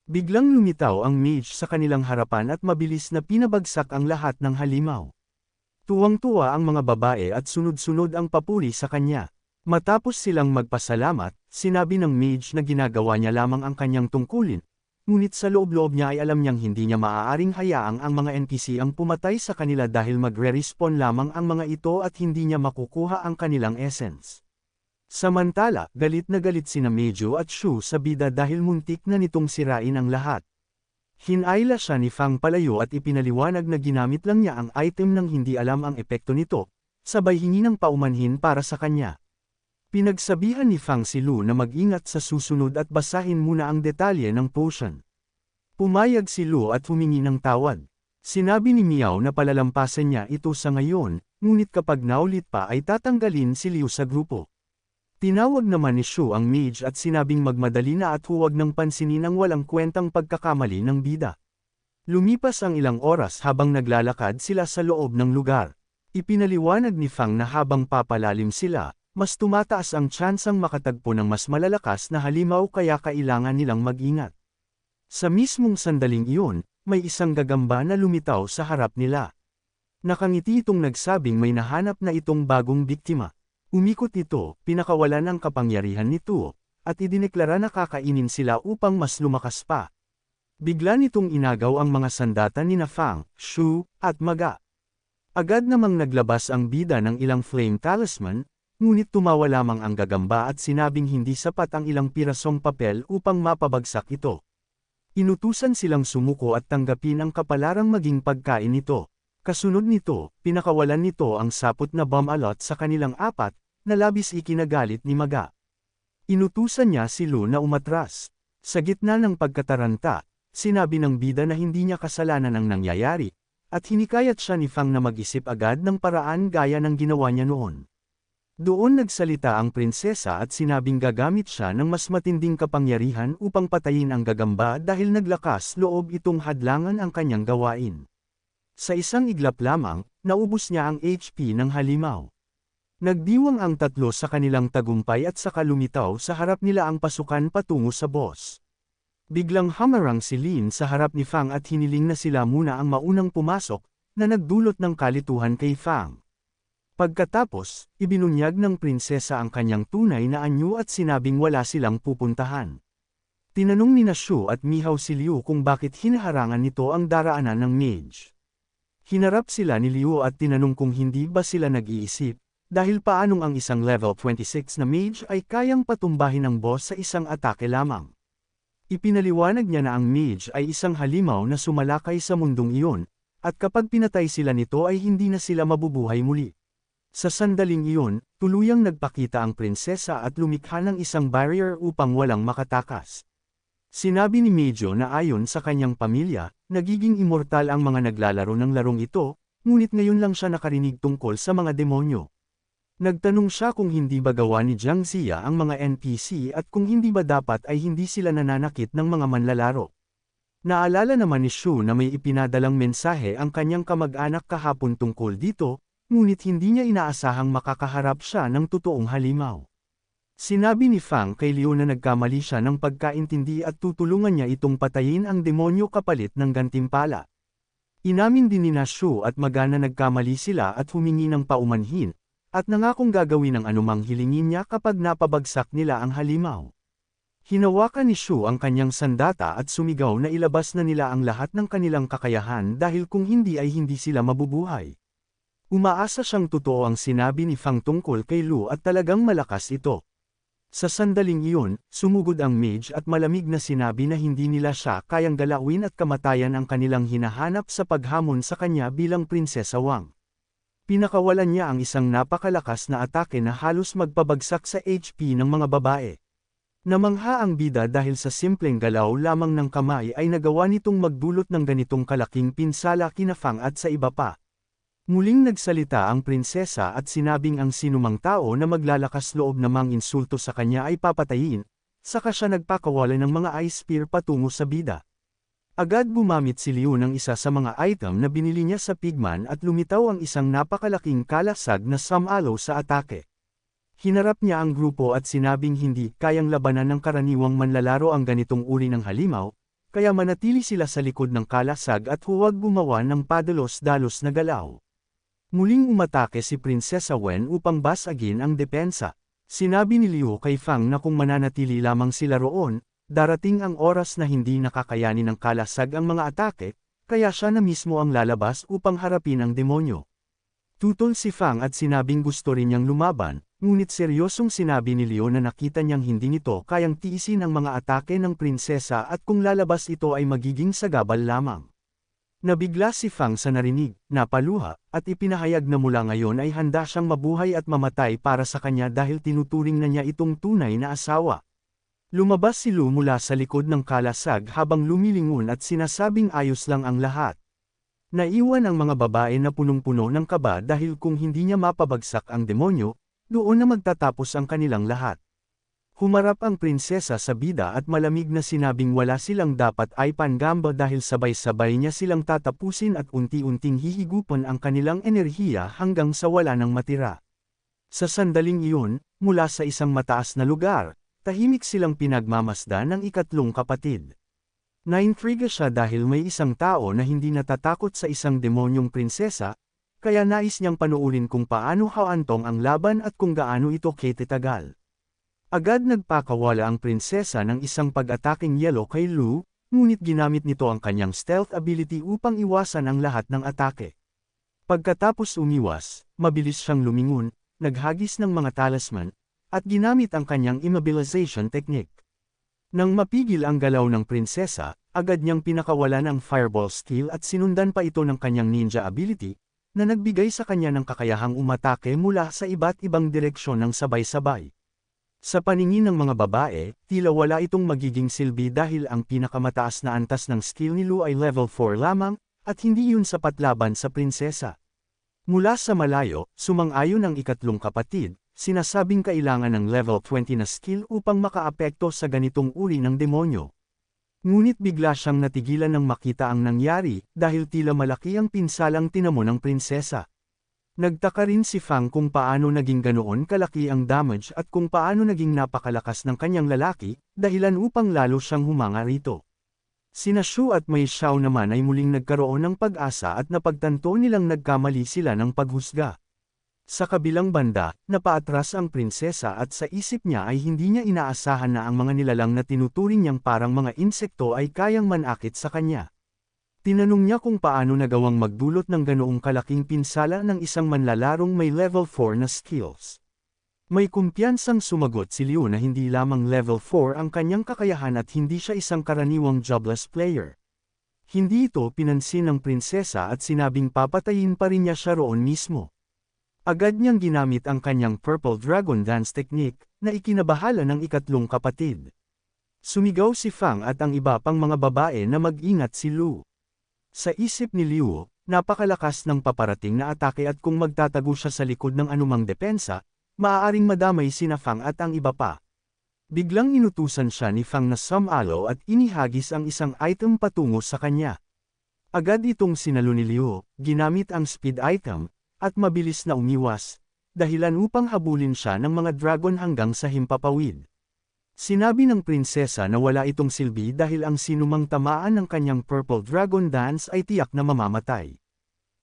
Biglang lumitaw ang mage sa kanilang harapan at mabilis na pinabagsak ang lahat ng halimaw. Tuwang-tuwa ang mga babae at sunod-sunod ang papuri sa kanya. Matapos silang magpasalamat, sinabi ng mage na ginagawa niya lamang ang kanyang tungkulin. Ngunit sa loob-loob niya ay alam niyang hindi niya maaaring hayaang ang mga NPC ang pumatay sa kanila dahil magre-respawn lamang ang mga ito at hindi niya makukuha ang kanilang essence. Samantala, galit na galit sina Meiju at Shu sa bida dahil muntik na nitong sirain ang lahat. Hinayla siya ni Fang palayo at ipinaliwanag na ginamit lang niya ang item nang hindi alam ang epekto nito, sabay hingi ng paumanhin para sa kanya. Pinagsabihan ni Fang si Lu na mag-ingat sa susunod at basahin muna ang detalye ng potion. Pumayag si Lu at humingi ng tawad. Sinabi ni Miao na palalampasan niya ito sa ngayon, ngunit kapag naulit pa ay tatanggalin si Liu sa grupo. Tinawag naman ni Shu ang mage at sinabing magmadali na at huwag nang pansinin ang walang kwentang pagkakamali ng bida. Lumipas ang ilang oras habang naglalakad sila sa loob ng lugar. Ipinaliwanag ni Fang na habang papalalim sila, mas tumataas ang tsansang makatagpo ng mas malalakas na halimaw kaya kailangan nilang mag-ingat. Sa mismong sandaling iyon, may isang gagamba na lumitaw sa harap nila. Nakangiti itong nagsabing may nahanap na itong bagong biktima. Umikot ito, pinakawalan ang kapangyarihan nito, at idineklara na kakainin sila upang mas lumakas pa. Bigla nitong inagaw ang mga sandata ni Fang, Shu, at Maga. Agad namang naglabas ang bida ng ilang flame talisman, ngunit tumawa lamang ang gagamba at sinabing hindi sapat ang ilang pirasong papel upang mapabagsak ito. Inutusan silang sumuko at tanggapin ang kapalarang maging pagkain nito. Kasunod nito, pinakawalan nito ang sapot na bomb alot sa kanilang apat, na labis ikinagalit ni Maga. Inutusan niya si Lu na umatras. Sa gitna ng pagkataranta, sinabi ng bida na hindi niya kasalanan ang nangyayari, at hinikayat siya ni Fang na mag-isip agad ng paraan gaya ng ginawa niya noon. Doon nagsalita ang prinsesa at sinabing gagamit siya ng mas matinding kapangyarihan upang patayin ang gagamba dahil naglakas loob itong hadlangan ang kanyang gawain. Sa isang iglap lamang, naubos niya ang HP ng halimaw. Nagdiwang ang tatlo sa kanilang tagumpay at saka lumitaw sa harap nila ang pasukan patungo sa boss. Biglang hamarang si Lin sa harap ni Fang at hiniling na sila muna ang maunang pumasok, na nagdulot ng kalituhan kay Fang. Pagkatapos, ibinunyag ng prinsesa ang kanyang tunay na anyo at sinabing wala silang pupuntahan. Tinanong ni Shu at Miao si Liu kung bakit hinaharangan nito ang daraanan ng mage. Hinarap sila ni Liu at tinanong kung hindi ba sila nag-iisip, dahil paanong ang isang level 26 na mage ay kayang patumbahin ng boss sa isang atake lamang. Ipinaliwanag niya na ang mage ay isang halimaw na sumalakay sa mundong iyon, at kapag pinatay sila nito ay hindi na sila mabubuhay muli. Sa sandaling iyon, tuluyang nagpakita ang prinsesa at lumikha ng isang barrier upang walang makatakas. Sinabi ni Medyo na ayon sa kanyang pamilya, nagiging immortal ang mga naglalaro ng larong ito, ngunit ngayon lang siya nakarinig tungkol sa mga demonyo. Nagtanong siya kung hindi ba gawa ni Jiang Ziya ang mga NPC at kung hindi ba dapat ay hindi sila nananakit ng mga manlalaro. Naalala naman ni Shu na may ipinadalang mensahe ang kanyang kamag-anak kahapon tungkol dito, ngunit hindi niya inaasahang makakaharap siya ng totoong halimaw. Sinabi ni Fang kay Liu na nagkamali siya ng pagkaintindi at tutulungan niya itong patayin ang demonyo kapalit ng gantimpala. Inamin din ni Shu at Maga na nagkamali sila at humingi ng paumanhin, at nangakong gagawin ang anumang hilingin niya kapag napabagsak nila ang halimaw. Hinawakan ni Shu ang kanyang sandata at sumigaw na ilabas na nila ang lahat ng kanilang kakayahan dahil kung hindi ay hindi sila mabubuhay. Umaasa siyang totoo ang sinabi ni Fang tungkol kay Lu at talagang malakas ito. Sa sandaling iyon, sumugod ang mage at malamig na sinabi na hindi nila siya kayang galawin at kamatayan ang kanilang hinahanap sa paghamon sa kanya bilang Prinsesa Wang. Pinakawalan niya ang isang napakalakas na atake na halos magpabagsak sa HP ng mga babae. Namangha ang bida dahil sa simpleng galaw lamang ng kamay ay nagawa nitong magdulot ng ganitong kalaking pinsala kina Fang at sa iba pa. Muling nagsalita ang prinsesa at sinabing ang sinumang tao na maglalakas loob na manginsulto sa kanya ay papatayin, saka siya nagpakawalan ng mga ice spear patungo sa bida. Agad gumamit si Liu ng isa sa mga item na binili niya sa pigman at lumitaw ang isang napakalaking kalasag na samalo sa atake. Hinarap niya ang grupo at sinabing hindi kayang labanan ng karaniwang manlalaro ang ganitong uri ng halimaw, kaya manatili sila sa likod ng kalasag at huwag gumawa ng padalos-dalos na galaw. Muling umatake si Prinsesa Wen upang basagin ang depensa. Sinabi ni Liu kay Fang na kung mananatili lamang sila roon, darating ang oras na hindi nakakayanin ng kalasag ang mga atake, kaya siya na mismo ang lalabas upang harapin ang demonyo. Tutol si Fang at sinabing gusto rin niyang lumaban, ngunit seryosong sinabi ni Liu na nakita niyang hindi nito kayang tiisin ang mga atake ng prinsesa at kung lalabas ito ay magiging sagabal lamang. Nabigla si Fang sa narinig, napaluha, at ipinahayag na mula ngayon ay handa siyang mabuhay at mamatay para sa kanya dahil tinuturing na niya itong tunay na asawa. Lumabas si Lu mula sa likod ng kalasag habang lumilingon at sinasabing ayos lang ang lahat. Naiwan ang mga babae na punong-puno ng kaba dahil kung hindi niya mapabagsak ang demonyo, doon na magtatapos ang kanilang lahat. Humarap ang prinsesa sa bida at malamig na sinabing wala silang dapat ay pangamba dahil sabay-sabay niya silang tatapusin at unti-unting hihigupan ang kanilang enerhiya hanggang sa wala nang matira. Sa sandaling iyon, mula sa isang mataas na lugar, tahimik silang pinagmamasdan ng ikatlong kapatid. Naintriga siya dahil may isang tao na hindi natatakot sa isang demonyong prinsesa, kaya nais niyang panuulin kung paano haantong ang laban at kung gaano ito ketitagal. Agad nagpakawala ang prinsesa ng isang pag-ataking yelo kay Lu, ngunit ginamit nito ang kanyang stealth ability upang iwasan ang lahat ng atake. Pagkatapos umiwas, mabilis siyang lumingon, naghagis ng mga talisman, at ginamit ang kanyang immobilization technique. Nang mapigil ang galaw ng prinsesa, agad niyang pinakawalan ang fireball skill at sinundan pa ito ng kanyang ninja ability, na nagbigay sa kanya ng kakayahang umatake mula sa iba't ibang direksyon ng sabay-sabay. Sa paningin ng mga babae, tila wala itong magiging silbi dahil ang pinakamataas na antas ng skill ni Lu ay level 4 lamang, at hindi yun sapat laban sa prinsesa. Mula sa malayo, sumang-ayon ang ikatlong kapatid, sinasabing kailangan ng level 20 na skill upang makaapekto sa ganitong uri ng demonyo. Ngunit bigla siyang natigilan nang makita ang nangyari, dahil tila malaki ang pinsalang tinamo ng prinsesa. Nagtaka rin si Fang kung paano naging ganoon kalaki ang damage at kung paano naging napakalakas ng kanyang lalaki, dahilan upang lalo siyang humanga rito. Sina Shu at Mei Xiao naman ay muling nagkaroon ng pag-asa at napagtanto nilang nagkamali sila ng paghusga. Sa kabilang banda, napaatras ang prinsesa at sa isip niya ay hindi niya inaasahan na ang mga nilalang na tinuturing niyang parang mga insekto ay kayang manakit sa kanya. Tinanong niya kung paano nagawang magdulot ng ganoong kalaking pinsala ng isang manlalarong may level 4 na skills. May kumpiyansang sumagot si Liu na hindi lamang level 4 ang kanyang kakayahan at hindi siya isang karaniwang jobless player. Hindi ito pinansin ng prinsesa at sinabing papatayin pa rin niya siya roon mismo. Agad niyang ginamit ang kanyang Purple Dragon Dance technique, na ikinabahala ng ikatlong kapatid. Sumigaw si Fang at ang iba pang mga babae na mag-ingat si Lu. Sa isip ni Liu, napakalakas ng paparating na atake at kung magtatago siya sa likod ng anumang depensa, maaaring madamay sina Fang at ang iba pa. Biglang inutusan siya ni Fang na sumalo at inihagis ang isang item patungo sa kanya. Agad itong sinalo ni Liu, ginamit ang speed item, at mabilis na umiwas, dahilan upang habulin siya ng mga dragon hanggang sa himpapawid. Sinabi ng prinsesa na wala itong silbi dahil ang sinumang tamaan ng kanyang Purple Dragon Dance ay tiyak na mamamatay.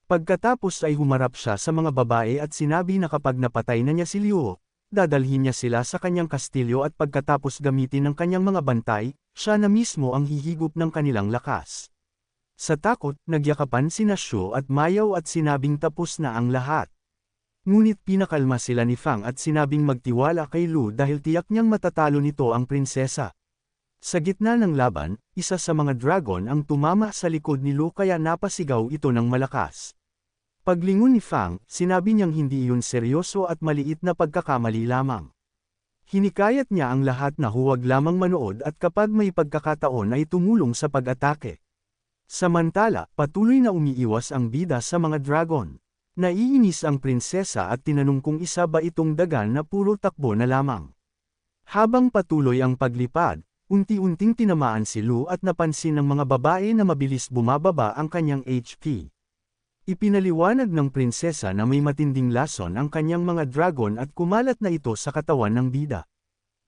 Pagkatapos ay humarap siya sa mga babae at sinabi na kapag napatay na niya si Liu, dadalhin niya sila sa kanyang kastilyo at pagkatapos gamitin ng kanyang mga bantay, siya na mismo ang hihigop ng kanilang lakas. Sa takot, nagyakapan sina Shu at Mayaw at sinabing tapos na ang lahat. Ngunit pinakalma sila ni Fang at sinabing magtiwala kay Lu dahil tiyak niyang matatalo nito ang prinsesa. Sa gitna ng laban, isa sa mga dragon ang tumama sa likod ni Lu kaya napasigaw ito ng malakas. Paglingon ni Fang, sinabi niyang hindi iyon seryoso at maliit na pagkakamali lamang. Hinikayat niya ang lahat na huwag lamang manood at kapag may pagkakataon ay tumulong sa pag-atake. Samantala, patuloy na umiiwas ang bida sa mga dragon. Naiinis ang prinsesa at tinanong kung isa ba itong dagan na puro takbo na lamang. Habang patuloy ang paglipad, unti-unting tinamaan si Lu at napansin ng mga babae na mabilis bumababa ang kanyang HP. Ipinaliwanag ng prinsesa na may matinding lason ang kanyang mga dragon at kumalat na ito sa katawan ng bida.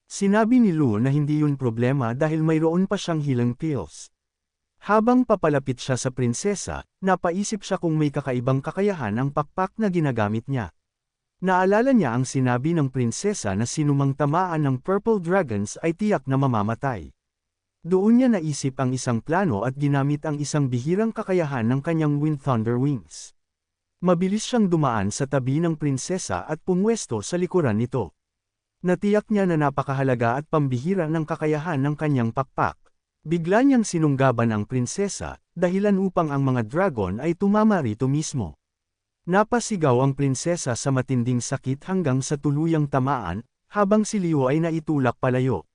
Sinabi ni Lu na hindi yun problema dahil mayroon pa siyang healing pills. Habang papalapit siya sa prinsesa, napaisip siya kung may kakaibang kakayahan ang pakpak na ginagamit niya. Naalala niya ang sinabi ng prinsesa na sinumang tamaan ng Purple Dragons ay tiyak na mamamatay. Doon niya naisip ang isang plano at ginamit ang isang bihirang kakayahan ng kanyang Wind Thunder Wings. Mabilis siyang dumaan sa tabi ng prinsesa at pumwesto sa likuran nito. Natiyak niya na napakahalaga at pambihira ng kakayahan ng kanyang pakpak. Bigla niyang sinunggaban ang prinsesa, dahilan upang ang mga dragon ay tumama rito mismo. Napasigaw ang prinsesa sa matinding sakit hanggang sa tuluyang tamaan, habang si Liu ay naitulak palayo.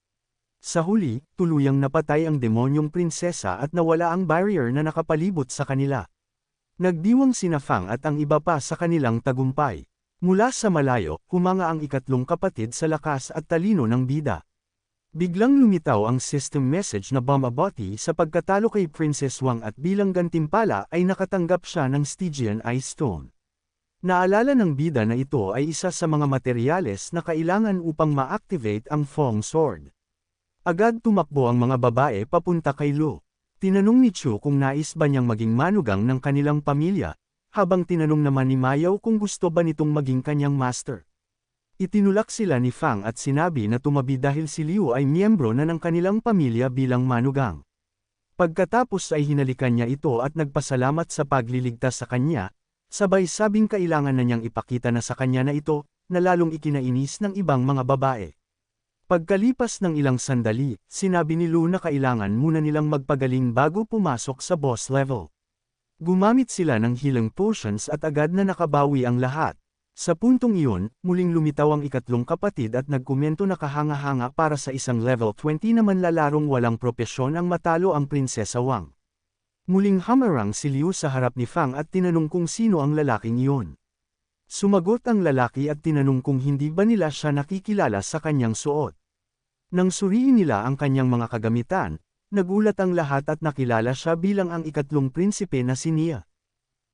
Sa huli, tuluyang napatay ang demonyong prinsesa at nawala ang barrier na nakapalibot sa kanila. Nagdiwang sina Fang at ang iba pa sa kanilang tagumpay. Mula sa malayo, humanga ang ikatlong kapatid sa lakas at talino ng bida. Biglang lumitaw ang system message na bomb abati sa pagkatalo kay Princess Wang at bilang gantimpala ay nakatanggap siya ng Stygian Ice Stone. Naalala ng bida na ito ay isa sa mga materyales na kailangan upang ma-activate ang Feng Sword. Agad tumakbo ang mga babae papunta kay Lu. Tinanong ni Chu kung nais ba niyang maging manugang ng kanilang pamilya, habang tinanong naman ni Mayaw kung gusto ba nitong maging kanyang master. Itinulak sila ni Fang at sinabi na tumabi dahil si Liu ay miyembro na ng kanilang pamilya bilang manugang. Pagkatapos ay hinalikan niya ito at nagpasalamat sa pagliligtas sa kanya, sabay sabing kailangan na niyang ipakita na sa kanya na ito, na lalong ikinainis ng ibang mga babae. Pagkalipas ng ilang sandali, sinabi ni Lu na kailangan muna nilang magpagaling bago pumasok sa boss level. Gumamit sila ng healing potions at agad na nakabawi ang lahat. Sa puntong iyon, muling lumitaw ang ikatlong kapatid at nagkomento na kahanga-hanga para sa isang level 20 na manlalarong walang propesyon ang matalo ang Prinsesa Wang. Muling hamarang si Liu sa harap ni Fang at tinanong kung sino ang lalaking iyon. Sumagot ang lalaki at tinanong kung hindi ba nila siya nakikilala sa kanyang suot. Nang suriin nila ang kanyang mga kagamitan, nagulat ang lahat at nakilala siya bilang ang ikatlong prinsipe na si Nia.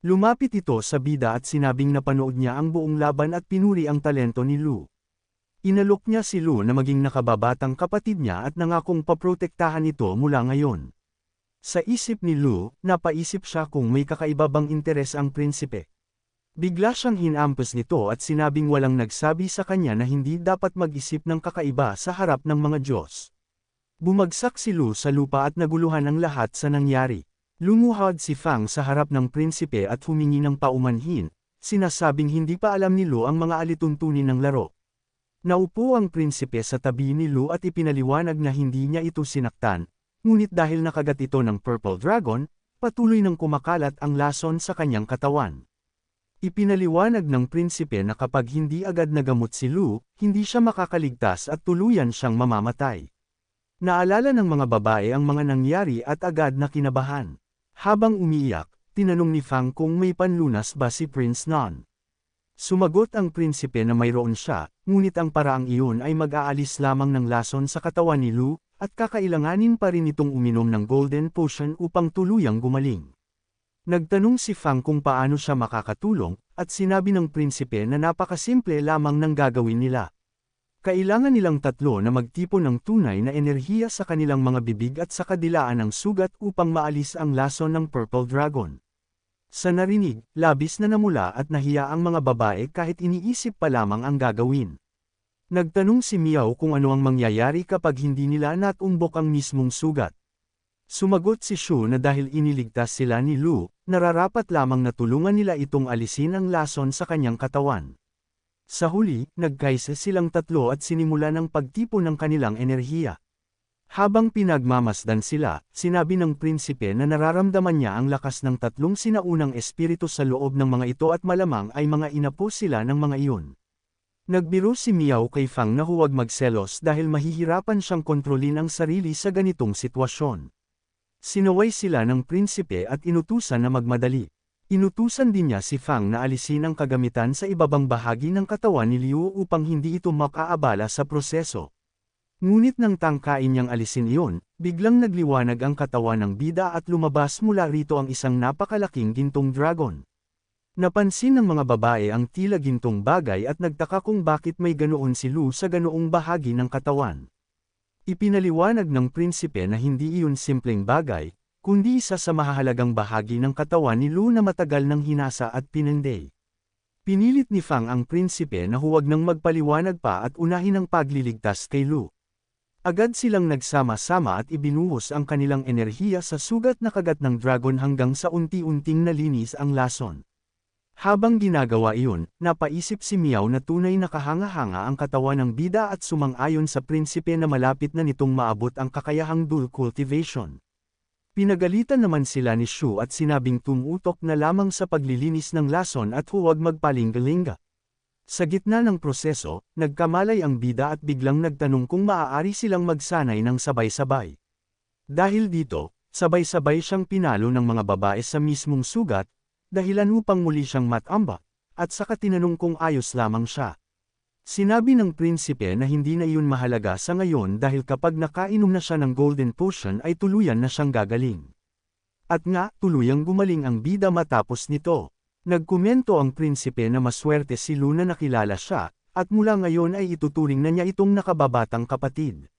Lumapit ito sa bida at sinabing napanood niya ang buong laban at pinuri ang talento ni Lu. Inalok niya si Lu na maging nakababatang kapatid niya at nangakong paprotektahan ito mula ngayon. Sa isip ni Lu, napaisip siya kung may kakaibabang interes ang prinsipe. Bigla siyang hinampos nito at sinabing walang nagsabi sa kanya na hindi dapat mag-isip ng kakaiba sa harap ng mga Diyos. Bumagsak si Lu sa lupa at naguluhan ang lahat sa nangyari. Lumuhod si Fang sa harap ng prinsipe at humingi ng paumanhin, sinasabing hindi pa alam ni Lu ang mga alituntunin ng laro. Naupo ang prinsipe sa tabi ni Lu at ipinaliwanag na hindi niya ito sinaktan, ngunit dahil nakagat ito ng Purple Dragon, patuloy nang kumakalat ang lason sa kanyang katawan. Ipinaliwanag ng prinsipe na kapag hindi agad nagamot si Lu, hindi siya makakaligtas at tuluyan siyang mamamatay. Naalala ng mga babae ang mga nangyari at agad na kinabahan. Habang umiiyak, tinanong ni Fang kung may panlunas ba si Prince Non. Sumagot ang prinsipe na mayroon siya, ngunit ang paraang iyon ay mag-aalis lamang ng lason sa katawan ni Lu, at kakailanganin pa rin itong uminom ng Golden Potion upang tuluyang gumaling. Nagtanong si Fang kung paano siya makakatulong, at sinabi ng prinsipe na napakasimple lamang ng gagawin nila. Kailangan nilang tatlo na magtipon ng tunay na enerhiya sa kanilang mga bibig at sa kadilaan ng sugat upang maalis ang lason ng Purple Dragon. Sa narinig, labis na namula at nahiya ang mga babae kahit iniisip pa lamang ang gagawin. Nagtanong si Miao kung ano ang mangyayari kapag hindi nila natumbok ang mismong sugat. Sumagot si Shu na dahil iniligtas sila ni Lu, nararapat lamang na tulungan nila itong alisin ang lason sa kanyang katawan. Sa huli, nagkaisa silang tatlo at sinimula ng pagtipon ng kanilang enerhiya. Habang pinagmamasdan sila, sinabi ng prinsipe na nararamdaman niya ang lakas ng tatlong sinaunang espiritu sa loob ng mga ito at malamang ay mga inapo sila ng mga iyon. Nagbiro si Miao kay Fang na huwag magselos dahil mahihirapan siyang kontrolin ang sarili sa ganitong sitwasyon. Sinaway sila ng prinsipe at inutusan na magmadali. Inutusan din niya si Fang na alisin ang kagamitan sa ibabang bahagi ng katawan ni Liu upang hindi ito makaabala sa proseso. Ngunit nang tangkain niyang alisin iyon, biglang nagliwanag ang katawan ng bida at lumabas mula rito ang isang napakalaking gintong dragon. Napansin ng mga babae ang tila gintong bagay at nagtaka kung bakit may ganoon si Lu sa ganoong bahagi ng katawan. Ipinaliwanag ng prinsipe na hindi iyon simpleng bagay, kundi isa sa mahahalagang bahagi ng katawan ni Lu na matagal nang hinasa at pinanday. Pinilit ni Fang ang prinsipe na huwag nang magpaliwanag pa at unahin ang pagliligtas kay Lu. Agad silang nagsama-sama at ibinuhos ang kanilang enerhiya sa sugat na kagat ng dragon hanggang sa unti-unting nalinis ang lason. Habang ginagawa iyon, napaisip si Miao na tunay na kahanga-hanga ang katawan ng bida at sumang-ayon sa prinsipe na malapit na nitong maabot ang kakayahang dual cultivation. Pinagalitan naman sila ni Shu at sinabing tumutok na lamang sa paglilinis ng lason at huwag magpalingga-lingga. Sa gitna ng proseso, nagkamalay ang bida at biglang nagtanong kung maaari silang magsanay ng sabay-sabay. Dahil dito, sabay-sabay siyang pinalo ng mga babae sa mismong sugat, dahilan upang muli siyang matamba, at saka tinanong kung ayos lamang siya. Sinabi ng prinsipe na hindi na iyon mahalaga sa ngayon dahil kapag nakainom na siya ng Golden Potion ay tuluyan na siyang gagaling. At nga, tuluyang gumaling ang bida matapos nito. Nagkomento ang prinsipe na maswerte si Lu na nakilala siya, at mula ngayon ay ituturing na niya itong nakababatang kapatid.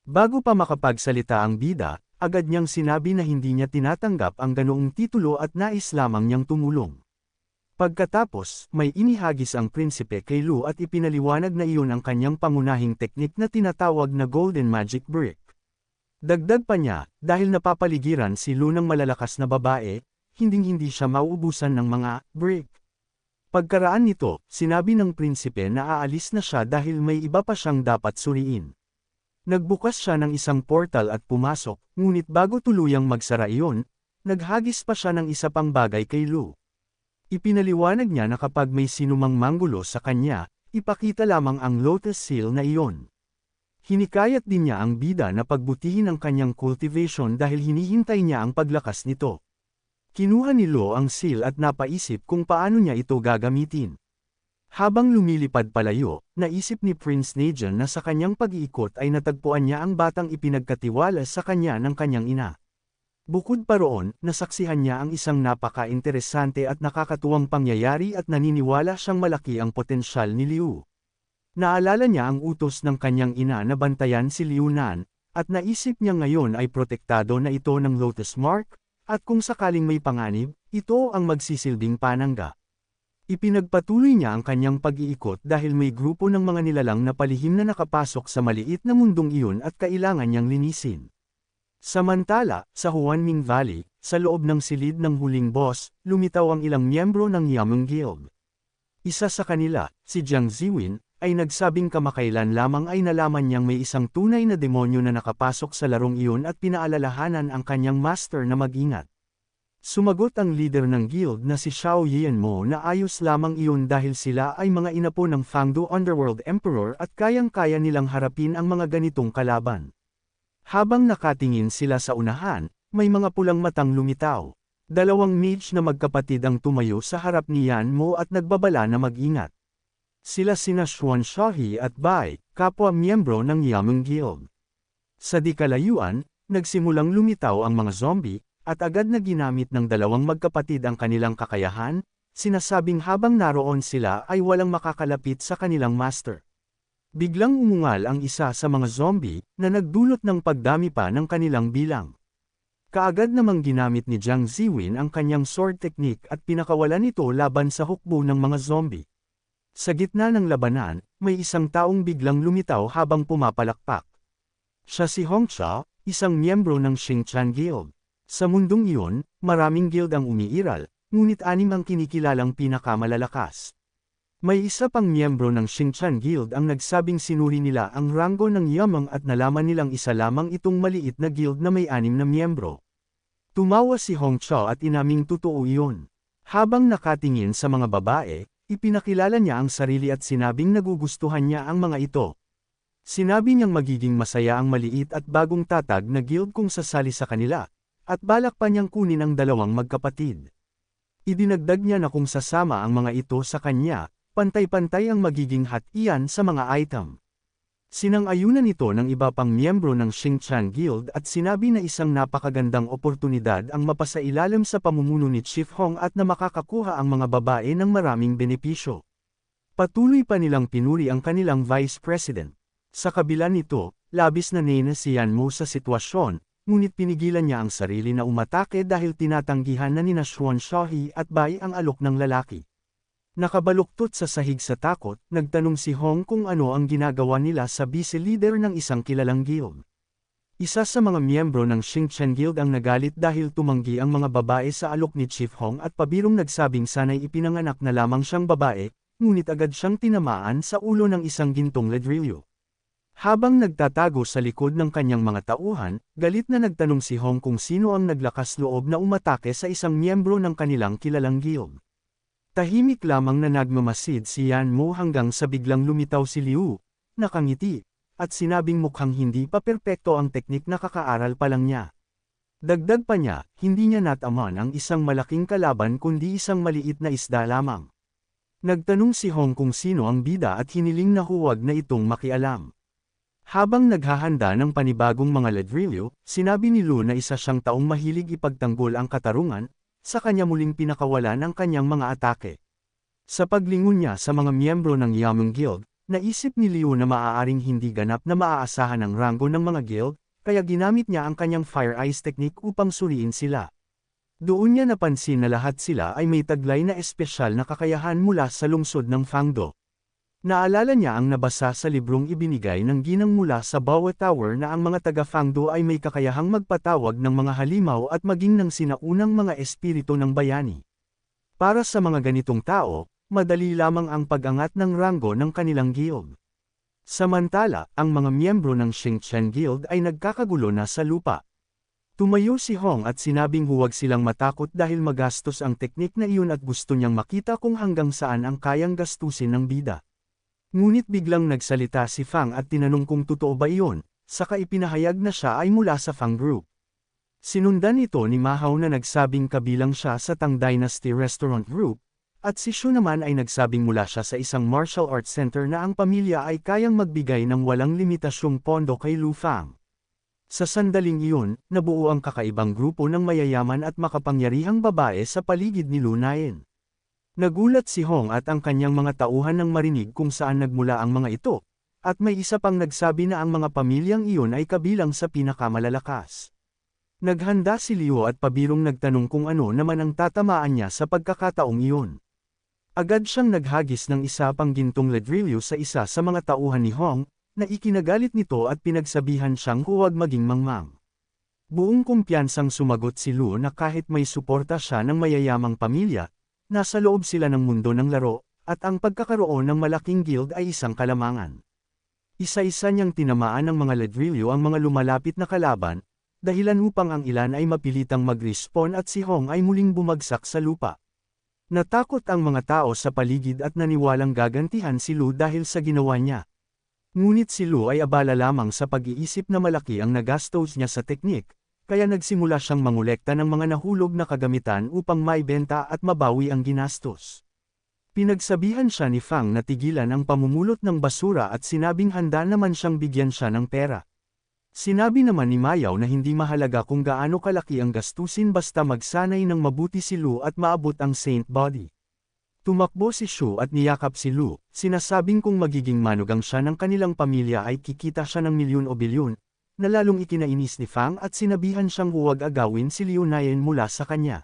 Bago pa makapagsalita ang bida, agad niyang sinabi na hindi niya tinatanggap ang ganoong titulo at nais lamang niyang tumulong. Pagkatapos, may inihagis ang prinsipe kay Lu at ipinaliwanag na iyon ang kanyang pangunahing teknik na tinatawag na Golden Magic Brick. Dagdag pa niya, dahil napapaligiran si Lu ng malalakas na babae, hinding-hindi siya mauubusan ng mga brick. Pagkaraan nito, sinabi ng prinsipe na aalis na siya dahil may iba pa siyang dapat suriin. Nagbukas siya ng isang portal at pumasok, ngunit bago tuluyang magsara iyon, naghagis pa siya ng isa pang bagay kay Lu. Ipinaliwanag niya na kapag may sinumang manggulo sa kanya, ipakita lamang ang lotus seal na iyon. Hinikayat din niya ang bida na pagbutihin ang kanyang cultivation dahil hinihintay niya ang paglakas nito. Kinuha ni Lu ang seal at napaisip kung paano niya ito gagamitin. Habang lumilipad palayo, naisip ni Prince Najan na sa kanyang pag-iikot ay natagpuan niya ang batang ipinagkatiwala sa kanya ng kanyang ina. Bukod pa roon, nasaksihan niya ang isang napaka-interesante at nakakatuwang pangyayari at naniniwala siyang malaki ang potensyal ni Liu. Naalala niya ang utos ng kanyang ina na bantayan si Liu Nan, at naisip niya ngayon ay protektado na ito ng Lotus Mark, at kung sakaling may panganib, ito ang magsisilbing panangga. Ipinagpatuloy niya ang kanyang pag-iikot dahil may grupo ng mga nilalang na palihim na nakapasok sa maliit na mundong iyon at kailangan niyang linisin. Samantala, sa Huanming Valley, sa loob ng silid ng huling boss, lumitaw ang ilang miyembro ng Yameng Guild. Isa sa kanila, si Jiang Ziwin, ay nagsabing kamakailan lamang ay nalaman niyang may isang tunay na demonyo na nakapasok sa larong iyon at pinaalalahanan ang kanyang master na mag-ingat. Sumagot ang leader ng guild na si Xiao Yianmo na ayos lamang iyon dahil sila ay mga inapo ng Fangdu Underworld Emperor at kayang-kaya nilang harapin ang mga ganitong kalaban. Habang nakatingin sila sa unahan, may mga pulang matang lumitaw. Dalawang mage na magkapatid ang tumayo sa harap ni Yanmo at nagbabala na mag-ingat. Sila sina Xuan Shahi at Bai, kapwa miyembro ng Yameng Guild. Sa di kalayuan, nagsimulang lumitaw ang mga zombie, at agad na ginamit ng dalawang magkapatid ang kanilang kakayahan, sinasabing habang naroon sila ay walang makakalapit sa kanilang master. Biglang umungal ang isa sa mga zombie, na nagdulot ng pagdami pa ng kanilang bilang. Kaagad namang ginamit ni Jiang Ziwin ang kanyang sword technique at pinakawalan ito laban sa hukbo ng mga zombie. Sa gitna ng labanan, may isang taong biglang lumitaw habang pumapalakpak. Siya si Hong Chao, isang miyembro ng Xingqian Guild. Sa mundong iyon, maraming guild ang umiiral, ngunit 6 ang kinikilalang pinakamalalakas. May isa pang miyembro ng Xingqian Guild ang nagsabing sinuri nila ang ranggo ng Yameng at nalaman nilang isa lamang itong maliit na guild na may 6 na miyembro. Tumawa si Hong Chao at inaming totoo iyon. Habang nakatingin sa mga babae, ipinakilala niya ang sarili at sinabing nagugustuhan niya ang mga ito. Sinabi niyang magiging masaya ang maliit at bagong tatag na guild kung sasali sa kanila, at balak pa niyang kunin ang dalawang magkapatid. Idinagdag niya na kung sasama ang mga ito sa kanya, pantay-pantay ang magiging hatian sa mga item. Sinang-ayunan ito ng iba pang miyembro ng Xingqian Guild at sinabi na isang napakagandang oportunidad ang mapasailalim sa pamumuno ni Chief Hong at na makakakuha ang mga babae ng maraming benepisyo. Patuloy pa nilang pinuri ang kanilang Vice President. Sa kabila nito, labis na nena si Yanmo sa sitwasyon, ngunit pinigilan niya ang sarili na umatake dahil tinatanggihan na nina Xuan Shahi at Bai ang alok ng lalaki. Nakabaluktot sa sahig sa takot, nagtanong si Hong kung ano ang ginagawa nila sa vice-leader ng isang kilalang guild. Isa sa mga miyembro ng Xingqian Guild ang nagalit dahil tumanggi ang mga babae sa alok ni Chief Hong at pabirong nagsabing sana'y ipinanganak na lamang siyang babae, ngunit agad siyang tinamaan sa ulo ng isang gintong ladrilyo. Habang nagtatago sa likod ng kanyang mga tauhan, galit na nagtanong si Hong kung sino ang naglakas loob na umatake sa isang miyembro ng kanilang kilalang guild. Tahimik lamang na nagmamasid si Yanmo hanggang sa biglang lumitaw si Liu, nakangiti, at sinabing mukhang hindi pa perpekto ang teknik na kakaaral pa lang niya. Dagdag pa niya, hindi niya nataman ang isang malaking kalaban kundi isang maliit na isda lamang. Nagtanong si Hong kung sino ang bida at hiniling na huwag na itong makialam. Habang naghahanda ng panibagong mga ladrilyo, sinabi ni Lu na isa siyang taong mahilig ipagtanggol ang katarungan, sa kanya muling pinakawalan ang kanyang mga atake. Sa paglingon niya sa mga miyembro ng Yameng Guild, naisip ni Liu na maaaring hindi ganap na maaasahan ang ranggo ng mga guild, kaya ginamit niya ang kanyang Fire Eyes technique upang suriin sila. Doon niya napansin na lahat sila ay may taglay na espesyal na kakayahan mula sa lungsod ng Fangdo. Naalala niya ang nabasa sa librong ibinigay ng ginang mula sa bawat tower na ang mga taga-Fangdo ay may kakayahang magpatawag ng mga halimaw at maging ng sinaunang mga espiritu ng bayani. Para sa mga ganitong tao, madali lamang ang pag-angat ng ranggo ng kanilang guild. Samantala, ang mga miyembro ng Xingqian Guild ay nagkakagulo na sa lupa. Tumayo si Hong at sinabing huwag silang matakot dahil magastos ang teknik na iyon at gusto niyang makita kung hanggang saan ang kayang gastusin ng bida. Ngunit biglang nagsalita si Fang at tinanong kung totoo ba iyon, saka ipinahayag na siya ay mula sa Fang Group. Sinundan ito ni Mahao na nagsabing kabilang siya sa Tang Dynasty Restaurant Group, at si Shu naman ay nagsabing mula siya sa isang martial arts center na ang pamilya ay kayang magbigay ng walang limitasyong pondo kay Lu Fang. Sa sandaling iyon, nabuo ang kakaibang grupo ng mayayaman at makapangyarihang babae sa paligid ni Lu Nain. Nagulat si Hong at ang kanyang mga tauhan nang marinig kung saan nagmula ang mga ito, at may isa pang nagsabi na ang mga pamilyang iyon ay kabilang sa pinakamalalakas. Naghanda si Liu at pabirong nagtanong kung ano naman ang tatamaan niya sa pagkakataong iyon. Agad siyang naghagis ng isa pang gintong ladrilyo sa isa sa mga tauhan ni Hong, na ikinagalit nito at pinagsabihan siyang huwag maging mangmang. Buong kumpiyansang sumagot si Lu na kahit may suporta siya ng mayayamang pamilya, nasa loob sila ng mundo ng laro, at ang pagkakaroon ng malaking guild ay isang kalamangan. Isa-isa niyang tinamaan ng mga ladrilyo ang mga lumalapit na kalaban, dahilan upang ang ilan ay mapilitang mag-respawn at si Hong ay muling bumagsak sa lupa. Natakot ang mga tao sa paligid at naniwalang gagantihan si Lu dahil sa ginawa niya. Ngunit si Lu ay abala lamang sa pag-iisip na malaki ang nagastos niya sa teknik, kaya nagsimula siyang mangolekta ng mga nahulog na kagamitan upang maibenta at mabawi ang ginastos. Pinagsabihan siya ni Fang na tigilan ang pamumulot ng basura at sinabing handa naman siyang bigyan siya ng pera. Sinabi naman ni Mayaw na hindi mahalaga kung gaano kalaki ang gastusin basta magsanay ng mabuti si Lu at maabot ang Saint Body. Tumakbo si Shu at niyakap si Lu, sinasabing kung magiging manugang siya ng kanilang pamilya ay kikita siya ng milyon o bilyon, na lalong ikinainis ni Fang at sinabihan siyang huwag agawin si Liu Nayan mula sa kanya.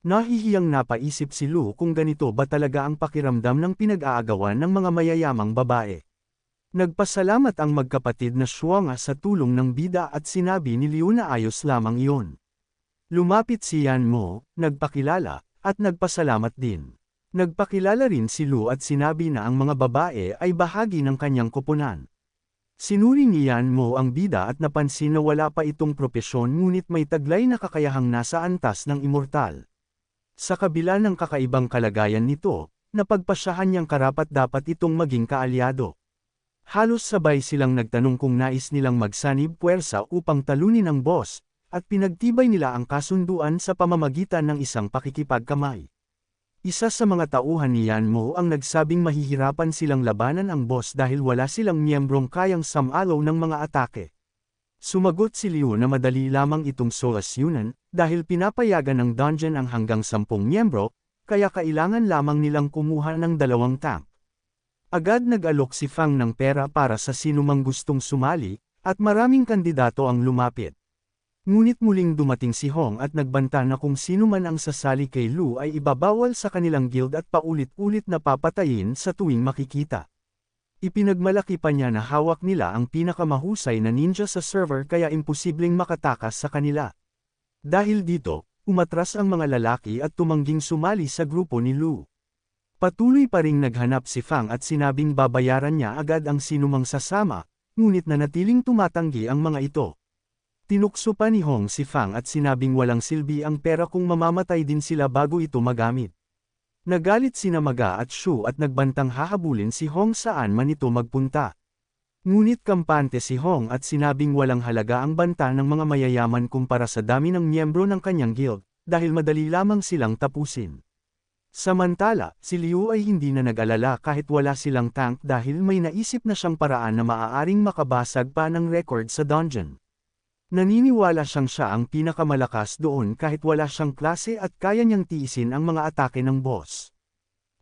Nahihiyang napaisip si Lu kung ganito ba talaga ang pakiramdam ng pinag-aagawan ng mga mayayamang babae. Nagpasalamat ang magkapatid na Shuanga sa tulong ng bida at sinabi ni Liu na ayos lamang iyon. Lumapit si Yan Mo, nagpakilala, at nagpasalamat din. Nagpakilala rin si Lu at sinabi na ang mga babae ay bahagi ng kanyang koponan. Sinuri ni Yan Mo ang bida at napansin na wala pa itong propesyon ngunit may taglay na kakayahang nasa antas ng immortal. Sa kabila ng kakaibang kalagayan nito, napagpasyahan niyang karapat-dapat itong maging kaalyado. Halos sabay silang nagtanong kung nais nilang magsanib puwersa upang talunin ang boss, at pinagtibay nila ang kasunduan sa pamamagitan ng isang pakikipagkamay. Isa sa mga tauhan ni Yan Mo ang nagsabing mahihirapan silang labanan ang boss dahil wala silang miyembrong kayang samalaw ng mga atake. Sumagot si Liu na madali lamang itong solusyonan, dahil pinapayagan ng dungeon ang hanggang 10 miyembro, kaya kailangan lamang nilang kumuha ng 2 tank. Agad nag-alok si Fang ng pera para sa sinumang gustong sumali, at maraming kandidato ang lumapit. Ngunit muling dumating si Hong at nagbanta na kung sino man ang sasali kay Lu ay ibabawal sa kanilang guild at paulit-ulit na papatayin sa tuwing makikita. Ipinagmalaki pa niya na hawak nila ang pinakamahusay na ninja sa server kaya imposibleng makatakas sa kanila. Dahil dito, umatras ang mga lalaki at tumangging sumali sa grupo ni Lu. Patuloy pa ring naghanap si Fang at sinabing babayaran niya agad ang sinumang sasama, ngunit nanatiling tumatanggi ang mga ito. Tinukso pa ni Hong si Fang at sinabing walang silbi ang pera kung mamamatay din sila bago ito magamit. Nagalit sina Maga at Shu at nagbantang hahabulin si Hong saan man ito magpunta. Ngunit kampante si Hong at sinabing walang halaga ang banta ng mga mayayaman kumpara sa dami ng miyembro ng kanyang guild, dahil madali lamang silang tapusin. Samantala, si Liu ay hindi na nag-alala kahit wala silang tank dahil may naisip na siyang paraan na maaaring makabasag pa ng record sa dungeon. Naniniwala siyang siya ang pinakamalakas doon kahit wala siyang klase at kaya niyang tiisin ang mga atake ng boss.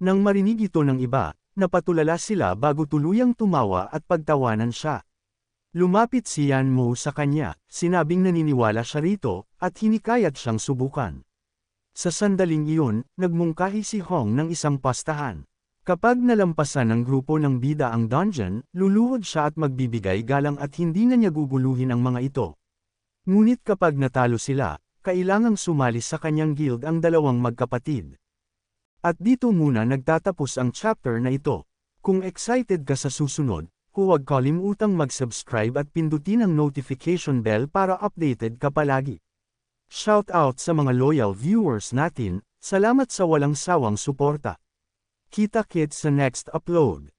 Nang marinig ito ng iba, napatulala sila bago tuluyang tumawa at pagtawanan siya. Lumapit si Yan Mo sa kanya, sinabing naniniwala siya rito, at hinikayat siyang subukan. Sa sandaling iyon, nagmungkahi si Hong ng isang pastahan. Kapag nalampasan ng grupo ng bida ang dungeon, luluhod siya at magbibigay galang at hindi na niya guguluhin ang mga ito. Ngunit kapag natalo sila, kailangang sumali sa kanyang guild ang 2 magkapatid. At dito muna nagtatapos ang chapter na ito. Kung excited ka sa susunod, huwag kalimutang mag-subscribe at pindutin ang notification bell para updated ka palagi. Shout out sa mga loyal viewers natin, salamat sa walang sawang suporta. Kita-kits sa next upload.